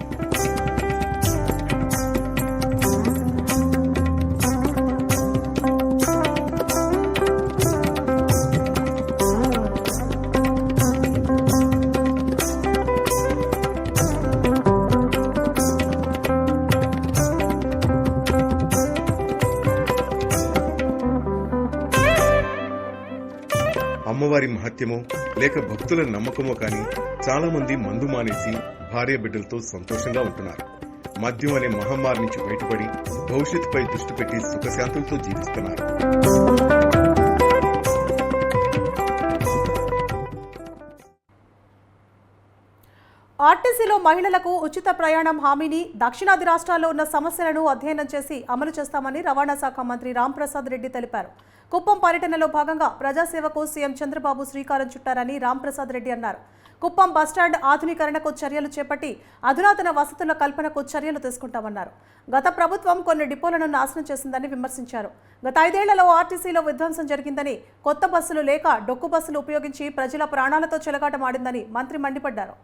అమ్మవారి మహత్యమో లేక భక్తుల నమ్మకమో కానీ చాలా మంది మందు మానేసి భార్య బిడ్డలతో సంతోషంగా ఉంటున్నారు. మద్యం అనే మహమ్మారి నుంచి బయటపడి భవిష్యత్తుపై దృష్టి పెట్టి సుఖశాంతులతో జీవిస్తున్నారు. ఆర్టీసీలో మహిళలకు ఉచిత ప్రయాణం హామీని దక్షిణాది రాష్ట్రాల్లో ఉన్న సమస్యలను అధ్యయనం చేసి అమలు చేస్తామని రవాణా శాఖ మంత్రి రాంప్రసాద్ రెడ్డి తెలిపారు. కుప్పం పర్యటనలో భాగంగా ప్రజాసేవకు సీఎం చంద్రబాబు శ్రీకారం చుట్టారని రాంప్రసాద్ రెడ్డి అన్నారు. కుప్పం బస్టాండ్ ఆధునీకరణకు చర్యలు చేపట్టి అధునాతన వసతుల కల్పనకు చర్యలు తీసుకుంటామన్నారు. గత ప్రభుత్వం కొన్ని డిపోలను నాశనం చేసిందని విమర్శించారు. గత 5 ఏళ్లలో ఆర్టీసీలో విధ్వంసం జరిగిందని, కొత్త బస్సులు లేక డొక్కు బస్సులు ఉపయోగించి ప్రజల ప్రాణాలతో చెలగాటమాడిందని మంత్రి మండిపడ్డారు.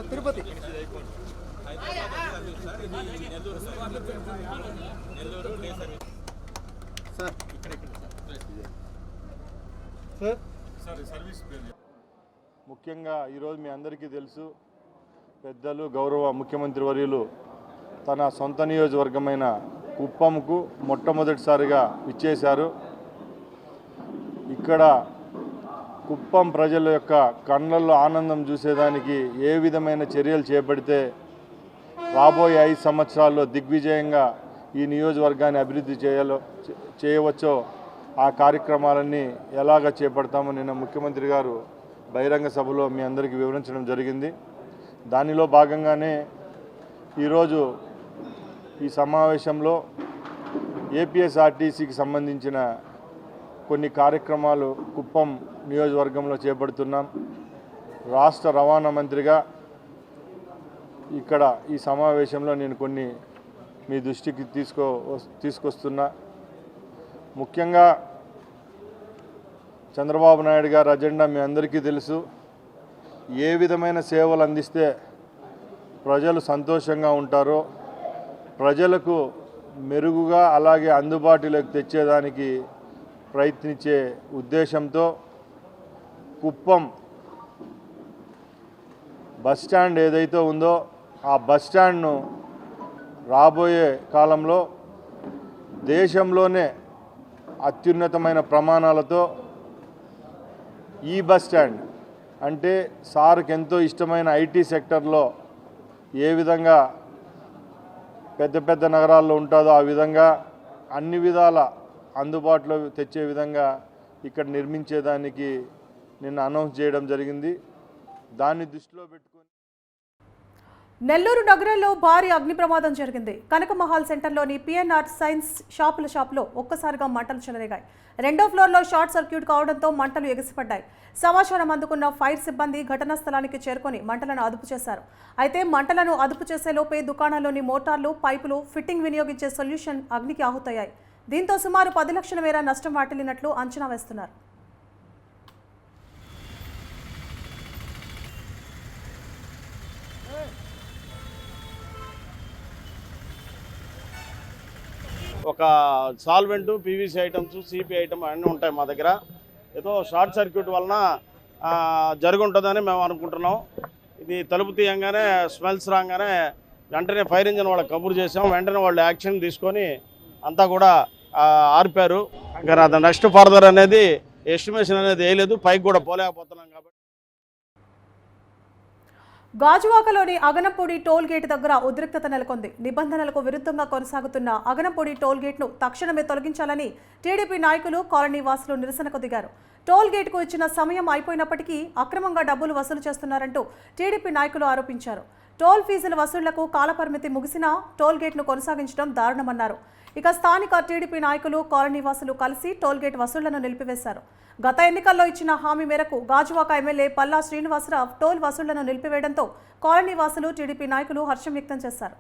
తిరుపతి ముఖ్యంగా ఈరోజు మీ అందరికీ తెలుసు, పెద్దలు గౌరవ ముఖ్యమంత్రి వర్యులు తన సొంత నియోజకవర్గమైన కుప్పంకు మొట్టమొదటిసారిగా ఇచ్చేశారు. ఇక్కడ కుప్పం ప్రజల యొక్క కళ్ళల్లో ఆనందం చూసేదానికి ఏ విధమైన చర్యలు చేపడితే రాబోయే 5 సంవత్సరాల్లో దిగ్విజయంగా ఈ నియోజకవర్గాన్ని అభివృద్ధి చేయవచ్చో ఆ కార్యక్రమాలన్నీ ఎలాగ చేపడతామో నిన్న ముఖ్యమంత్రి గారు బహిరంగ సభలో మీ అందరికీ వివరించడం జరిగింది. దానిలో భాగంగానే ఈరోజు ఈ సమావేశంలో ఏపీఎస్ఆర్టీసీకి సంబంధించిన కొన్ని కార్యక్రమాలు కుప్పం నియోజకవర్గంలో చేపడుతున్నాం. రాష్ట్ర రవాణా మంత్రిగా ఇక్కడ ఈ సమావేశంలో నేను కొన్ని మీ దృష్టికి తీసుకొస్తున్నా. ముఖ్యంగా చంద్రబాబు నాయుడు గారి అజెండా మీ అందరికీ తెలుసు. ఏ విధమైన సేవలు అందిస్తే ప్రజలు సంతోషంగా ఉంటారో, ప్రజలకు మెరుగుగా అలాగే అందుబాటులోకి తెచ్చేదానికి ప్రయత్నించే ఉద్దేశంతో కుప్పం బస్టాండ్ ఏదైతే ఉందో ఆ బస్టాండ్ను రాబోయే కాలంలో దేశంలోనే అత్యున్నతమైన ప్రమాణాలతో ఈ బస్టాండ్ అంటే సార్కి ఎంతో ఇష్టమైన ఐటీ సెక్టర్లో ఏ విధంగా పెద్ద పెద్ద నగరాల్లో ఉంటుందో ఆ విధంగా అన్ని విధాల అందుబాటులో తెచ్చే విధంగా ఇక్కడ నిర్మించేదానికి నిన్న అనౌన్స్ చేయడం జరిగింది. దాన్ని దృష్టిలో పెట్టుకొని నెల్లూరు నగరంలో భారీ అగ్ని ప్రమాదం జరిగింది. కనకమహల్ సెంటర్లోని పిఎన్ఆర్ సైన్స్ షాపులో ఒక్కసారిగా మంటలు చెలరేగాయి. 2వ ఫ్లోర్లో షార్ట్ సర్క్యూట్ కావడంతో మంటలు ఎగిసిపడ్డాయి. సమాచారం అందుకున్న ఫైర్ సిబ్బంది ఘటనా స్థలానికి చేరుకొని మంటలను అదుపు చేశారు. అయితే మంటలను అదుపు చేసేలోపే దుకాణాల్లోని మోటార్లు, పైపులు, ఫిట్టింగ్ వినియోగించే సొల్యూషన్ అగ్నికి ఆహుతయ్యాయి. దీంతో సుమారు 10 లక్షల మేర నష్టం వాటిల్లినట్లు అంచనా వేస్తున్నారు. ఒక సాల్వెంటు, పీవీసీ ఐటమ్స్, సిపి ఐటమ్ అన్నీ ఉంటాయి మా దగ్గర. ఏదో షార్ట్ సర్క్యూట్ వలన జరుగుంటుందని మేము అనుకుంటున్నాం. ఇది తలుపు తీయంగానే స్మెల్స్ రాగానే వెంటనే ఫైర్ ఇంజిన్ వాళ్ళకి కబురు చేసాం. వెంటనే వాళ్ళు యాక్షన్ తీసుకొని అంతా కూడా ఆర్పారు. ఇంకా నెక్స్ట్ ఫర్దర్ అనేది ఎస్టిమేషన్ అనేది వేయలేదు, పైకి కూడా పోలేకపోతున్నాం. కాబట్టి గాజువాకలోని అగనంపూడి టోల్ గేట్ దగ్గర ఉద్రిక్తత నెలకొంది. నిబంధనలకు విరుద్ధంగా కొనసాగుతున్న అగనంపూడి టోల్ గేట్ను తక్షణమే తొలగించాలని టీడీపీ నాయకులు, కాలనీ వాసులు నిరసనకు దిగారు. టోల్ గేట్కు ఇచ్చిన సమయం అయిపోయినప్పటికీ అక్రమంగా డబ్బులు వసూలు చేస్తున్నారంటూ టీడీపీ నాయకులు ఆరోపించారు. టోల్ ఫీజుల వసూళ్లకు కాలపరిమితి ముగిసినా టోల్ గేట్ను కొనసాగించడం దారుణమన్నారు. ఇక స్థానిక టీడీపీ నాయకులు, కాలనీ వాసులు కలిసి టోల్ గేట్ వసూళ్లను నిలిపివేశారు. గత ఎన్నికల్లో ఇచ్చిన హామీ మేరకు గాజువాక ఎమ్మెల్యే పల్లా శ్రీనివాసరావు టోల్ వసూళ్లను నిలిపివేయడంతో కాలనీ వాసులు, టీడీపీ నాయకులు హర్షం వ్యక్తం చేశారు.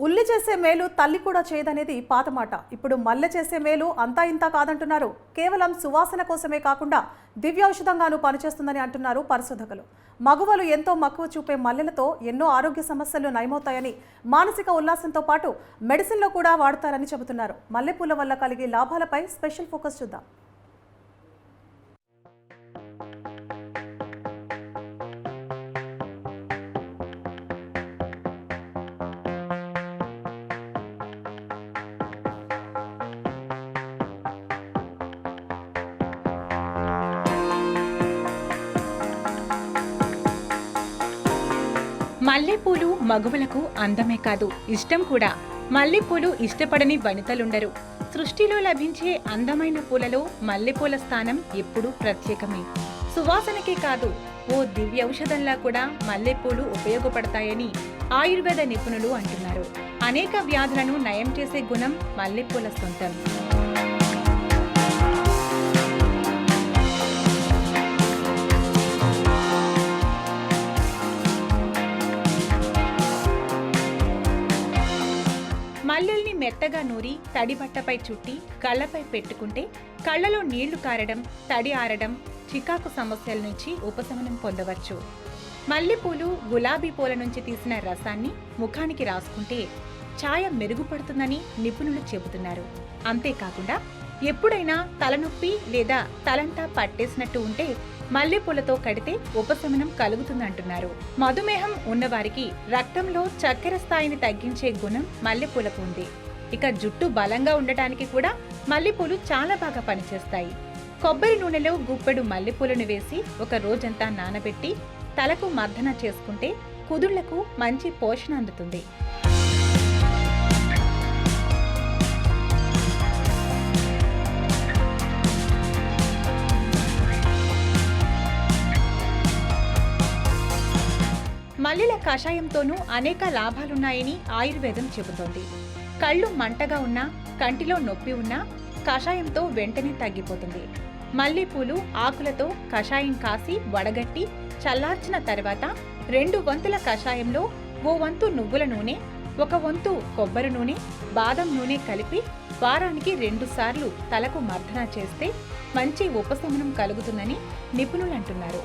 ఉల్లి చేసే మేలు తల్లి కూడా చేయదనేది పాత మాట. ఇప్పుడు మల్లె చేసే మేలు అంతా ఇంత కాదంటున్నారు. కేవలం సువాసన కోసమే కాకుండా దివ్యౌషధంగానూ పనిచేస్తుందని అంటున్నారు పరిశోధకులు. మగువలు ఎంతో మక్కువ చూపే మల్లెలతో ఎన్నో ఆరోగ్య సమస్యలు నయమవుతాయని, మానసిక ఉల్లాసంతో పాటు మెడిసిన్లో కూడా వాడతారని చెబుతున్నారు. మల్లెపూల వల్ల కలిగే లాభాలపై స్పెషల్ ఫోకస్ చూద్దాం. మల్లెపూలు మగువలకు అందమే కాదు, ఇష్టం కూడా. మల్లెపూలు ఇష్టపడని వనితలుండరు. సృష్టిలో లభించే అందమైన పూలలో మల్లెపూల స్థానం ఎప్పుడూ ప్రత్యేకమే. సువాసనకే కాదు, ఓ దివ్యౌషధంలా కూడా మల్లెపూలు ఉపయోగపడతాయని ఆయుర్వేద నిపుణులు అంటున్నారు. అనేక వ్యాధులను నయం చేసే గుణం మల్లెపూల సొంతం. మల్లెల్ని మెత్తగా నూరి తడిబట్టపై చుట్టి కళ్ళపై పెట్టుకుంటే కళ్ళలో నీళ్లు కారడం, తడి ఆరడం, చికాకు సమస్యల నుంచి ఉపశమనం పొందవచ్చు. మల్లెపూలు, గులాబీ పూల నుంచి తీసిన రసాన్ని ముఖానికి రాసుకుంటే ఛాయ మెరుగుపడుతుందని నిపుణులు చెబుతున్నారు. అంతేకాకుండా ఎప్పుడైనా తలనొప్పి లేదా తలంతా పట్టేసినట్టు ఉంటే మల్లెపూలతో కడితే ఉపశమనం కలుగుతుందంటున్నారు. మధుమేహం ఉన్నవారికి రక్తంలో చక్కెర స్థాయిని తగ్గించే గుణం మల్లెపూలకు ఉంది. ఇక జుట్టు బలంగా ఉండటానికి కూడా మల్లెపూలు చాలా బాగా పనిచేస్తాయి. కొబ్బరి నూనెలో గుప్పెడు మల్లెపూలను వేసి ఒక రోజంతా నానబెట్టి తలకు మర్దన చేసుకుంటే కుదుళ్లకు మంచి పోషణ అందుతుంది. మల్లెల కషాయంతోనూ అనేక లాభాలున్నాయని ఆయుర్వేదం చెబుతోంది. కళ్ళు మంటగా ఉన్నా, కంటిలో నొప్పి ఉన్నా కషాయంతో వెంటనే తగ్గిపోతుంది. మల్లెపూలు ఆకులతో కషాయం కాసి వడగట్టి చల్లార్చిన తర్వాత 2 వంతుల కషాయంలో 1 వంతు నువ్వుల నూనె, 1 వంతు కొబ్బరి నూనె, బాదం నూనె కలిపి వారానికి 2 సార్లు తలకు మర్దన చేస్తే మంచి ఉపశమనం కలుగుతుందని నిపుణులు అంటున్నారు.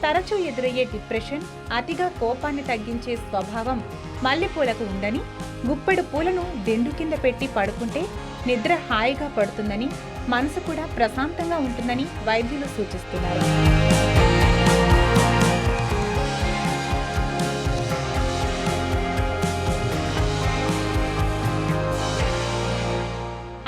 తరచూ ఎదురయ్యే డిప్రెషన్, అతిగా కోపాన్ని తగ్గించే స్వభావం మల్లెపూలకు ఉందని, గుప్పెడు పూలను దిండు కింద పెట్టి పడుకుంటే నిద్ర హాయిగా పడుతుందని, మనసు కూడా ప్రశాంతంగా ఉంటుందని వైద్యులు సూచిస్తున్నారు.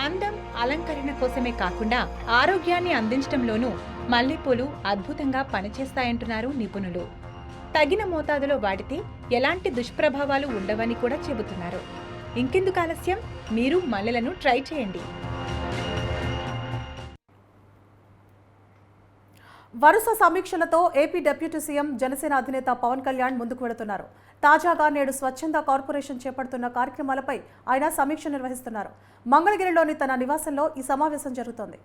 అందం, అలంకరణ కోసమే కాకుండా ఆరోగ్యాన్ని అందించడంలోనూ మల్లెపూలు అద్భుతంగా పనిచేస్తాయంటున్నారు నిపుణులు. తగిన మోతాదులో వాడితే ఎలాంటి దుష్ప్రభావాలు ఉండవని కూడా చెబుతున్నారు. ఇంకెందుకు ఆలస్యం, మీరు మల్లెలను ట్రై చేయండి. వరుస సమీక్షలతో ఏపీ డిప్యూటీ సీఎం, జనసేన అధినేత పవన్ కళ్యాణ్ ముందుకు వెళుతున్నారు. తాజాగా నేడు స్వచ్ఛంద కార్పొరేషన్ చేపడుతున్న కార్యక్రమాలపై ఆయన సమీక్ష నిర్వహిస్తున్నారు. మంగళగిరిలోని తన నివాసంలో ఈ సమావేశం జరుగుతోంది.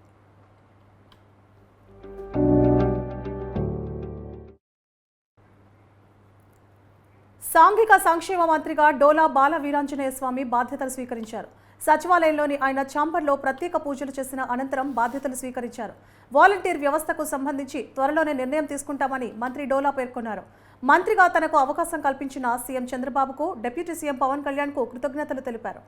సాంఘిక సంక్షేమ మంత్రిగా డోలా బాల వీరాంజనేయ స్వామి బాధ్యతలు స్వీకరించారు. సచివాలయంలోని ఆయన ఛాంబర్లో ప్రత్యేక పూజలు చేసిన అనంతరం బాధ్యతలు స్వీకరించారు. వాలంటీర్ వ్యవస్థకు సంబంధించి త్వరలోనే నిర్ణయం తీసుకుంటామని మంత్రి డోలా పేర్కొన్నారు. మంత్రిగా తనకు అవకాశం కల్పించిన సీఎం చంద్రబాబుకు, డిప్యూటీ సీఎం పవన్ కళ్యాణ్కు కృతజ్ఞతలు తెలిపారు.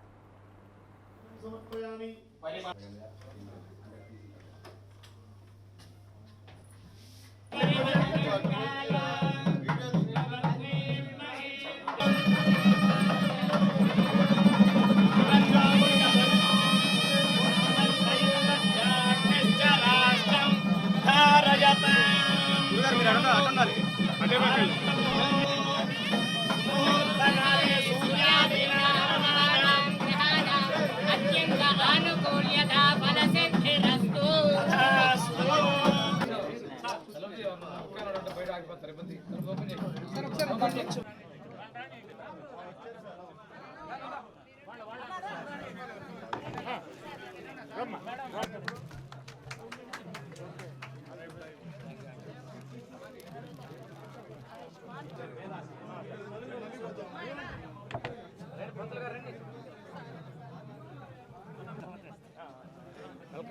పంతులు గారు రండి.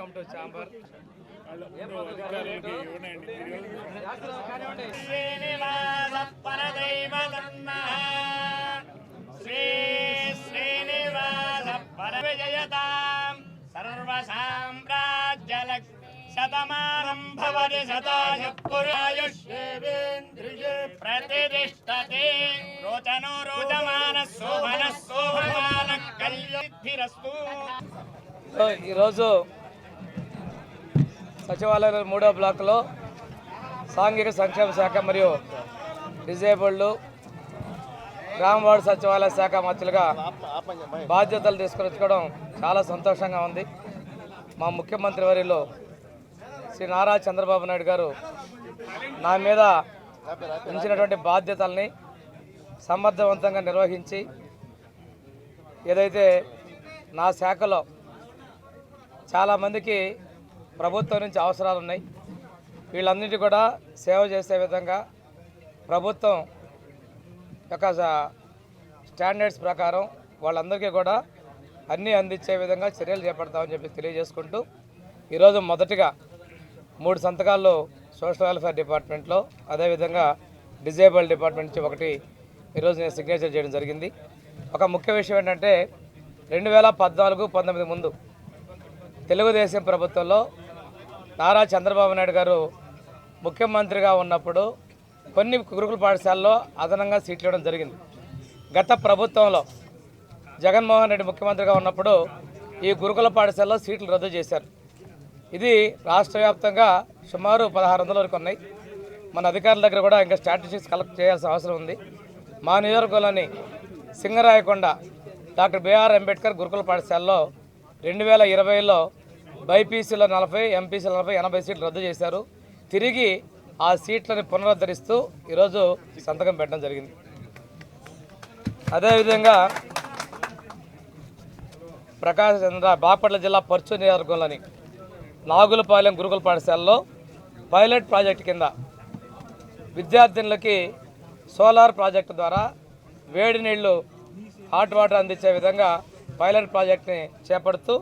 Welcome to chamber. Sri Srinivasa పరవిజయతాం సర్వసామ్రాజ్యలక్ష్మి శతమానం భవతి శతాయు పురుషాయుష్యేంద్రియే ప్రతిష్టతే రోచనో రోచమాన శోభన శోభమాన కళ్యాణిరస్తు. ఈరోజు సచివాలయం 3వ బ్లాక్లో సాంఘిక సంక్షేమ శాఖ మరియు డిజేబుల్డ్ గ్రామ వార్డు సచివాలయ శాఖ మంత్రులుగా బాధ్యతలు తీసుకొచ్చుకోవడం చాలా సంతోషంగా ఉంది. మా ముఖ్యమంత్రి వర్యులు శ్రీ నారా చంద్రబాబు నాయుడు గారు నా మీద ఉంచినటువంటి బాధ్యతల్ని సమర్థవంతంగా నిర్వహించి ఏదైతే నా శాఖలో చాలామందికి ప్రభుత్వం నుంచి అవసరాలు ఉన్నాయి, వీళ్ళందరికీ కూడా సేవ చేసే విధంగా ప్రభుత్వం యొక్క స్టాండర్డ్స్ ప్రకారం వాళ్ళందరికీ కూడా అన్నీ అందించే విధంగా చర్యలు చేపడతామని చెప్పి తెలియజేసుకుంటూ ఈరోజు మొదటిగా 3 సంతకాలు సోషల్ వెల్ఫేర్ డిపార్ట్మెంట్లో, అదేవిధంగా డిజేబుల్డ్ డిపార్ట్మెంట్ నుంచి ఒకటి ఈరోజు నేను సిగ్నేచర్ చేయడం జరిగింది. ఒక ముఖ్య విషయం ఏంటంటే 2014-19 ముందు తెలుగుదేశం ప్రభుత్వంలో నారా చంద్రబాబు నాయుడు గారు ముఖ్యమంత్రిగా ఉన్నప్పుడు కొన్ని గురుకుల పాఠశాలలో అదనంగా సీట్లు ఇవ్వడం జరిగింది. గత ప్రభుత్వంలో జగన్మోహన్ రెడ్డి ముఖ్యమంత్రిగా ఉన్నప్పుడు ఈ గురుకుల పాఠశాలలో సీట్లు రద్దు చేశారు. ఇది రాష్ట్ర వ్యాప్తంగా సుమారు 1600 వరకు ఉన్నాయి. మన అధికారుల దగ్గర కూడా ఇంకా స్టాటిస్టిక్స్ కలెక్ట్ చేయాల్సిన అవసరం ఉంది. మా నియోజకవర్గంలోని సింగరాయకొండ డాక్టర్ బిఆర్ అంబేద్కర్ గురుకుల పాఠశాలలో 2020లో బైపీసీలో 40, ఎంపీసీలో 40, 80 సీట్లు రద్దు చేశారు. తిరిగి ఆ సీట్లను పునరుద్ధరిస్తూ ఈరోజు సంతకం పెట్టడం జరిగింది. అదేవిధంగా ప్రకాశం చంద్ర బాపట్ల జిల్లా పర్చూరు నియోజకవర్గంలోని నాగులపాలెం గురుకుల పాఠశాలలో పైలట్ ప్రాజెక్టు కింద విద్యార్థినులకి సోలార్ ప్రాజెక్టు ద్వారా వేడి నీళ్లు హాట్ వాటర్ అందించే విధంగా పైలట్ ప్రాజెక్ట్ని చేపడుతూ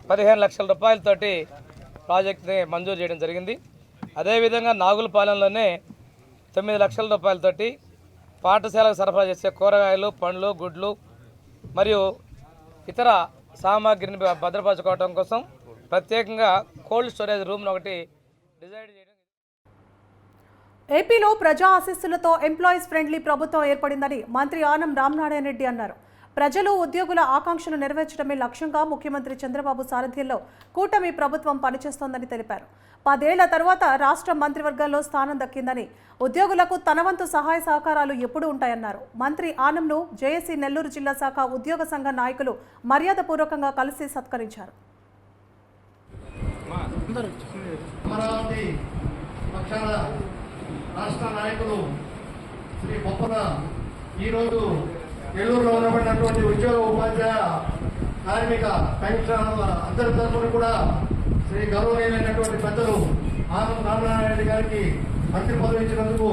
15 లక్షల రూపాయలతోటి ప్రాజెక్ట్ని మంజూరు చేయడం జరిగింది. అదేవిధంగా నాగులపాలెంలోనే 9 లక్షల రూపాయలతోటి పాఠశాలకు సరఫరా చేసే కూరగాయలు, పండ్లు, గుడ్లు మరియు ఇతర సామాగ్రిని భద్రపరచుకోవడం కోసం ప్రత్యేకంగా కోల్డ్ స్టోరేజ్ రూమ్ను ఒకటి డిజైన్ చేయడం. ఏపీలో ప్రజా ఆశీస్సులతో ఎంప్లాయీస్ ఫ్రెండ్లీ ప్రభుత్వం ఏర్పడిందని మంత్రి ఆనం రామనారాయణ రెడ్డి అన్నారు. ప్రజలు, ఉద్యోగుల ఆకాంక్షలు నెరవేర్చడమే లక్ష్యంగా ముఖ్యమంత్రి చంద్రబాబు సారథ్యంలో కూటమి ప్రభుత్వం పనిచేస్తోందని తెలిపారు. 10 ఏళ్ల తర్వాత రాష్ట్ర మంత్రివర్గంలో స్థానం దక్కిందని, ఉద్యోగులకు తన వంతు సహాయ సహకారాలు ఎప్పుడూ ఉంటాయన్నారు. మంత్రి ఆనంను జేఏసీ నెల్లూరు జిల్లా శాఖ ఉద్యోగ సంఘ నాయకులు మర్యాదపూర్వకంగా కలిసి సత్కరించారు. రాష్ట్ర నాయకులు శ్రీ బొప్పన ఈరోజు నెల్లూరులో ఉన్నటువంటి ఉద్యోగ ఉపాధ్యాయ కార్మిక పెన్షనర్ల అందరి తరఫున కూడా శ్రీ గౌరవనీయులైనటువంటి పెద్దలు ఆనం రామనారాయణ రెడ్డి గారికి మంత్రి పదవి ఇచ్చినందుకు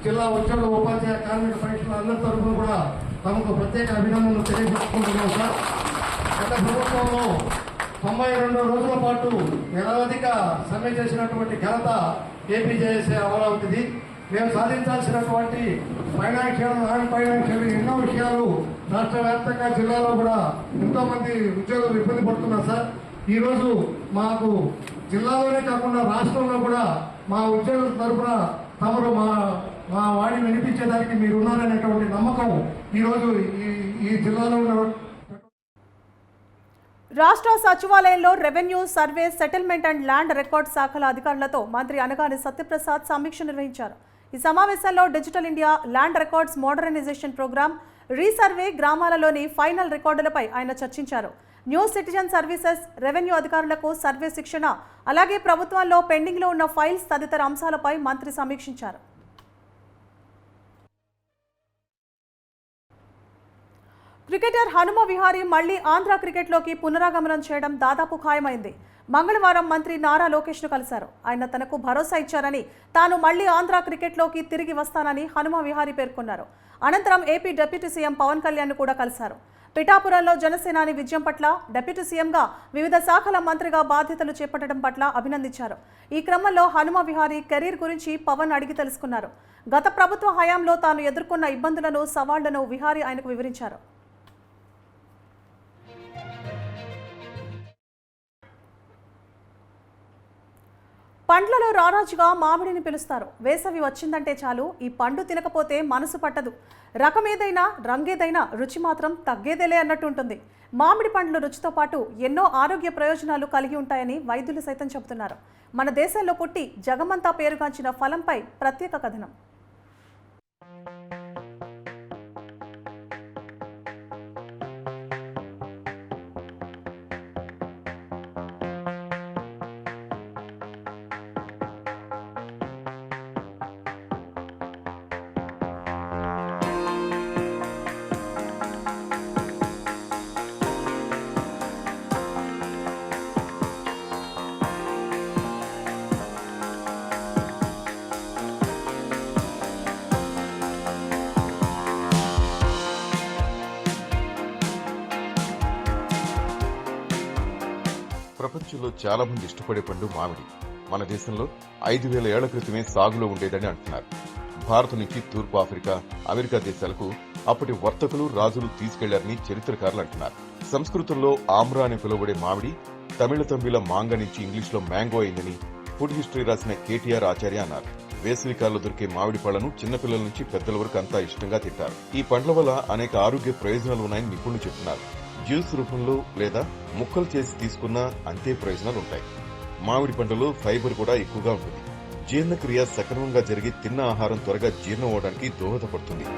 జిల్లా ఉద్యోగ ఉపాధ్యాయ కార్మిక పెన్షనర్ల అందరి తరఫున కూడా తమకు ప్రత్యేక అభినందనలు తెలియజేసుకుంటున్నాం సార్. గత ప్రభుత్వంలో 92 రోజుల పాటు నిరవధిక సమ్మె చేసినటువంటి ఘనత ఏపీజేఎస్ఏ అమరావతిది. మేము సాధించాల్సినటువంటి ఫైనాన్షియల్, నాన్ ఫైనాన్షియల్ ఎన్నో విషయాలు రాష్ట్ర వ్యాప్తంగా జిల్లాలో కూడా ఎంతో మంది ఉద్యోగులు ఇబ్బంది పడుతున్నారు సార్. ఈరోజు మాకు జిల్లాలోనే కాకుండా రాష్ట్రంలో కూడా మా ఉద్యోగుల తరఫున తమరు మా వాడిని వినిపించేదానికి మీరు ఉన్నారనేటువంటి నమ్మకం ఈరోజు ఈ జిల్లాలో ఉన్న రాష్ట్ర సచివాలయంలో revenue, survey, settlement and land record శాఖల అధికారులతో మంత్రి అనగాని సత్యప్రసాద్ సమీక్ష నిర్వహించారు. ఈ సమావేశంలో digital India, land records modernisation programme, resurvey, గ్రామాలలోని ఫైనల్ రికార్డులపై ఆయన చర్చించారు. న్యూ సిటిజన్ సర్వీసెస్, రెవెన్యూ అధికారులకు సర్వే శిక్షణ, అలాగే ప్రభుత్వంలో పెండింగ్లో ఉన్న ఫైల్స్ తదితర అంశాలపై మంత్రి సమీక్షించారు. క్రికెటర్ హనుమ విహారీ మళ్లీ ఆంధ్ర క్రికెట్లోకి పునరాగమనం చేయడం దాదాపు ఖాయమైంది. మంగళవారం మంత్రి నారా లోకేష్ను కలిశారు. ఆయన తనకు భరోసా ఇచ్చారని, తాను మళ్లీ ఆంధ్ర క్రికెట్లోకి తిరిగి వస్తానని హనుమ విహారీ పేర్కొన్నారు. అనంతరం ఏపీ డిప్యూటీ సీఎం పవన్ కళ్యాణ్ను కూడా కలిశారు. పిఠాపురంలో జనసేనాని విజయం పట్ల డిప్యూటీ సీఎంగా వివిధ శాఖల మంత్రిగా బాధ్యతలు చేపట్టడం పట్ల అభినందించారు. ఈ క్రమంలో హనుమ విహారీ కెరీర్ గురించి పవన్ అడిగి తెలుసుకున్నారు. గత ప్రభుత్వ హయాంలో తాను ఎదుర్కొన్న ఇబ్బందులను, సవాళ్లను విహారీ ఆయనకు వివరించారు. పండ్లలో రారాజుగా మామిడిని పిలుస్తారు. వేసవి వచ్చిందంటే చాలు ఈ పండు తినకపోతే మనసు పట్టదు. రకమేదైనా, రంగేదైనా రుచి మాత్రం తగ్గేదేలే అన్నట్టు ఉంటుంది. మామిడి పండ్లు రుచితో పాటు ఎన్నో ఆరోగ్య ప్రయోజనాలు కలిగి ఉంటాయని వైద్యులు సైతం చెబుతున్నారు. మన దేశంలో పుట్టి జగమంతా పేరుగాంచిన ఫలంపై ప్రత్యేక కథనం. ప్రపంచంలో చాలా మంది ఇష్టపడే పండు మామిడి. మన దేశంలో 5000 ఏళ్ల క్రితమే సాగులో ఉండేదని అంటున్నారు. భారత్ నుంచి తూర్పు ఆఫ్రికా, అమెరికా దేశాలకు అప్పటి వర్తకులు, రాజులు తీసుకెళ్లారని చరిత్రకారులు అంటున్నారు. సంస్కృతంలో ఆమ్రా అని పిలువబడే మామిడి తమిళ మాంగ నుంచి ఇంగ్లీష్లో మ్యాంగో అయిందని ఫుడ్ హిస్టరీ రాసిన కేటీఆర్ ఆచార్య అన్నారు. వేసవికాలంలో దొరికే మామిడి పళ్లను చిన్నపిల్లల నుంచి పెద్దల వరకు అంతా ఇష్టంగా తింటారు. ఈ పండ్ల వల్ల అనేక ఆరోగ్య ప్రయోజనాలు ఉన్నాయని నిపుణులు చెబుతున్నారు. జ్యూస్ రూపంలో లేదా ముక్కలు చేసి తీసుకున్నా అంతే ప్రయోజనాలు ఉంటాయి. మామిడి పండులో ఫైబర్ కూడా ఎక్కువగా ఉంటుంది. జీర్ణక్రియ సక్రమంగా జరిగి తిన్న ఆహారం త్వరగా జీర్ణం అవడానికి దోహదపడుతుంది.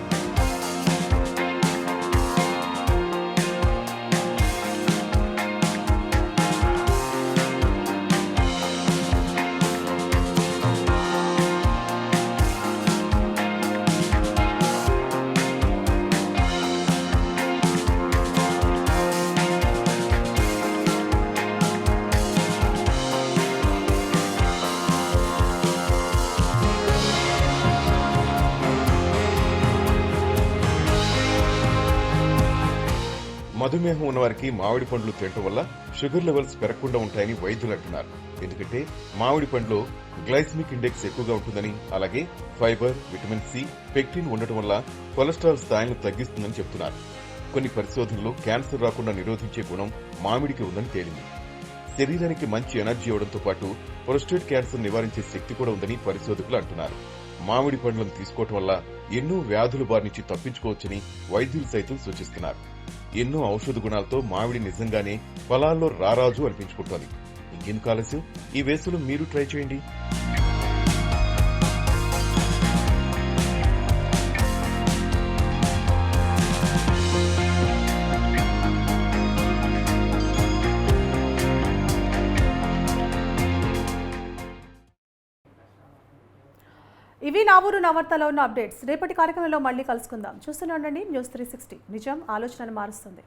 మధుమేహం ఉన్నవారికి మామిడి పండ్లు తినడం వల్ల షుగర్ లెవెల్స్ పెరగకుండా ఉంటాయని వైద్యులు అంటున్నారు. ఎందుకంటే మామిడి పండ్లో గ్లైసమిక్ ఇండెక్స్ ఎక్కువగా ఉంటుందని, అలాగే ఫైబర్, విటమిన్ సి, పెక్టిన్ ఉండటం వల్ల కొలెస్ట్రాల్ స్థాయిలను తగ్గిస్తుందని చెబుతున్నారు. కొన్ని పరిశోధనలు క్యాన్సర్ రాకుండా నిరోధించే గుణం మామిడికి ఉందని తేలింది. శరీరానికి మంచి ఎనర్జీ ఇవ్వడంతో పాటు ప్రొస్టేట్ క్యాన్సర్ నివారించే శక్తి కూడా ఉందని పరిశోధకులు అంటున్నారు. మామిడి పండ్లను తీసుకోవడం వల్ల ఎన్నో వ్యాధుల బారి నుంచి తప్పించుకోవచ్చని వైద్యులు సైతం సూచిస్తున్నారు. ఎన్నో ఔషధ గుణాలతో మామిడి నిజంగానే ఫలాల్లో రారాజు అనిపించుకుంటోంది. ఇంకెందుకు ఆలస్యం, ఈ వేసవిలో మీరు ట్రై చేయండి. ఇవి నా ఊరు నా వార్తలో ఉన్న అప్డేట్స్. రేపటి కార్యక్రమంలో మళ్ళీ కలుసుకుందాం. చూస్తూనే ఉండండి న్యూస్ 360. నిజం ఆలోచనను మారుస్తుంది.